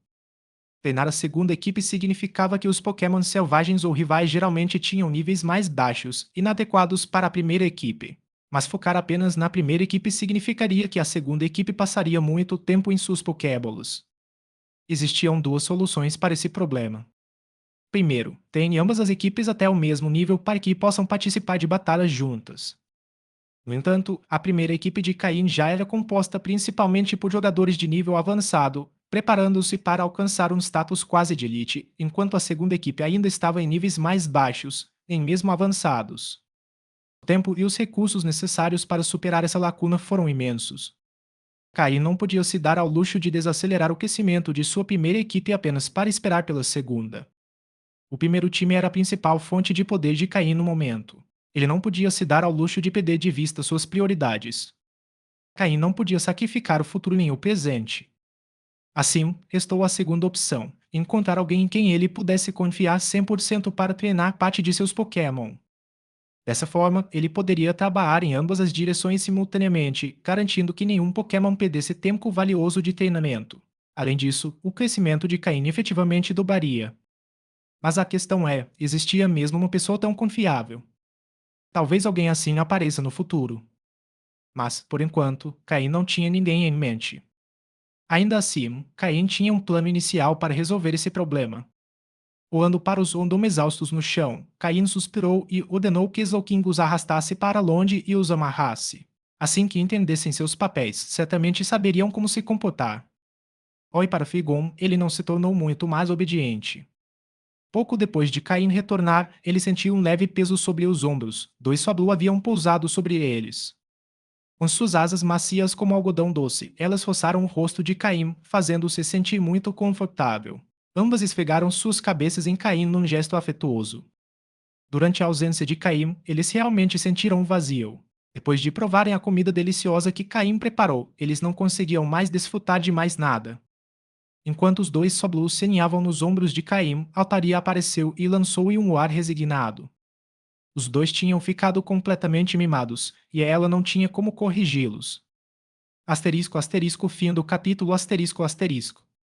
Treinar a segunda equipe significava que os Pokémon selvagens ou rivais geralmente tinham níveis mais baixos, inadequados para a primeira equipe. Mas focar apenas na primeira equipe significaria que a segunda equipe passaria muito tempo em suas Pokébolas. Existiam duas soluções para esse problema. Primeiro, treine ambas as equipes até o mesmo nível para que possam participar de batalhas juntas. No entanto, a primeira equipe de Caim já era composta principalmente por jogadores de nível avançado, preparando-se para alcançar um status quase de elite, enquanto a segunda equipe ainda estava em níveis mais baixos, nem mesmo avançados. O tempo e os recursos necessários para superar essa lacuna foram imensos. Caim não podia se dar ao luxo de desacelerar o crescimento de sua primeira equipe apenas para esperar pela segunda. O primeiro time era a principal fonte de poder de Caim no momento. Ele não podia se dar ao luxo de perder de vista suas prioridades. Caim não podia sacrificar o futuro nem o presente. Assim, restou a segunda opção: encontrar alguém em quem ele pudesse confiar 100% para treinar parte de seus Pokémon. Dessa forma, ele poderia trabalhar em ambas as direções simultaneamente, garantindo que nenhum Pokémon perdesse tempo valioso de treinamento. Além disso, o crescimento de Caim efetivamente dobraria. Mas a questão é: existia mesmo uma pessoa tão confiável? Talvez alguém assim apareça no futuro. Mas, por enquanto, Caim não tinha ninguém em mente. Ainda assim, Caim tinha um plano inicial para resolver esse problema. Voando para os Ondom exaustos no chão, Caim suspirou e ordenou que Exalking os arrastasse para longe e os amarrasse. Assim que entendessem seus papéis, certamente saberiam como se comportar. Oi para Figon, ele não se tornou muito mais obediente. Pouco depois de Caim retornar, ele sentiu um leve peso sobre os ombros. Dois Fablu haviam pousado sobre eles. Com suas asas macias como algodão doce, elas roçaram o rosto de Caim, fazendo-o se sentir muito confortável. Ambas esfregaram suas cabeças em Caim num gesto afetuoso. Durante a ausência de Caim, eles realmente sentiram um vazio. Depois de provarem a comida deliciosa que Caim preparou, eles não conseguiam mais desfrutar de mais nada. Enquanto os dois Soblus se aninhavam nos ombros de Caim, Altaria apareceu e lançou-lhe um ar resignado. Os dois tinham ficado completamente mimados, e ela não tinha como corrigi-los. Asterisco, asterisco, fim do capítulo, asterisco, asterisco.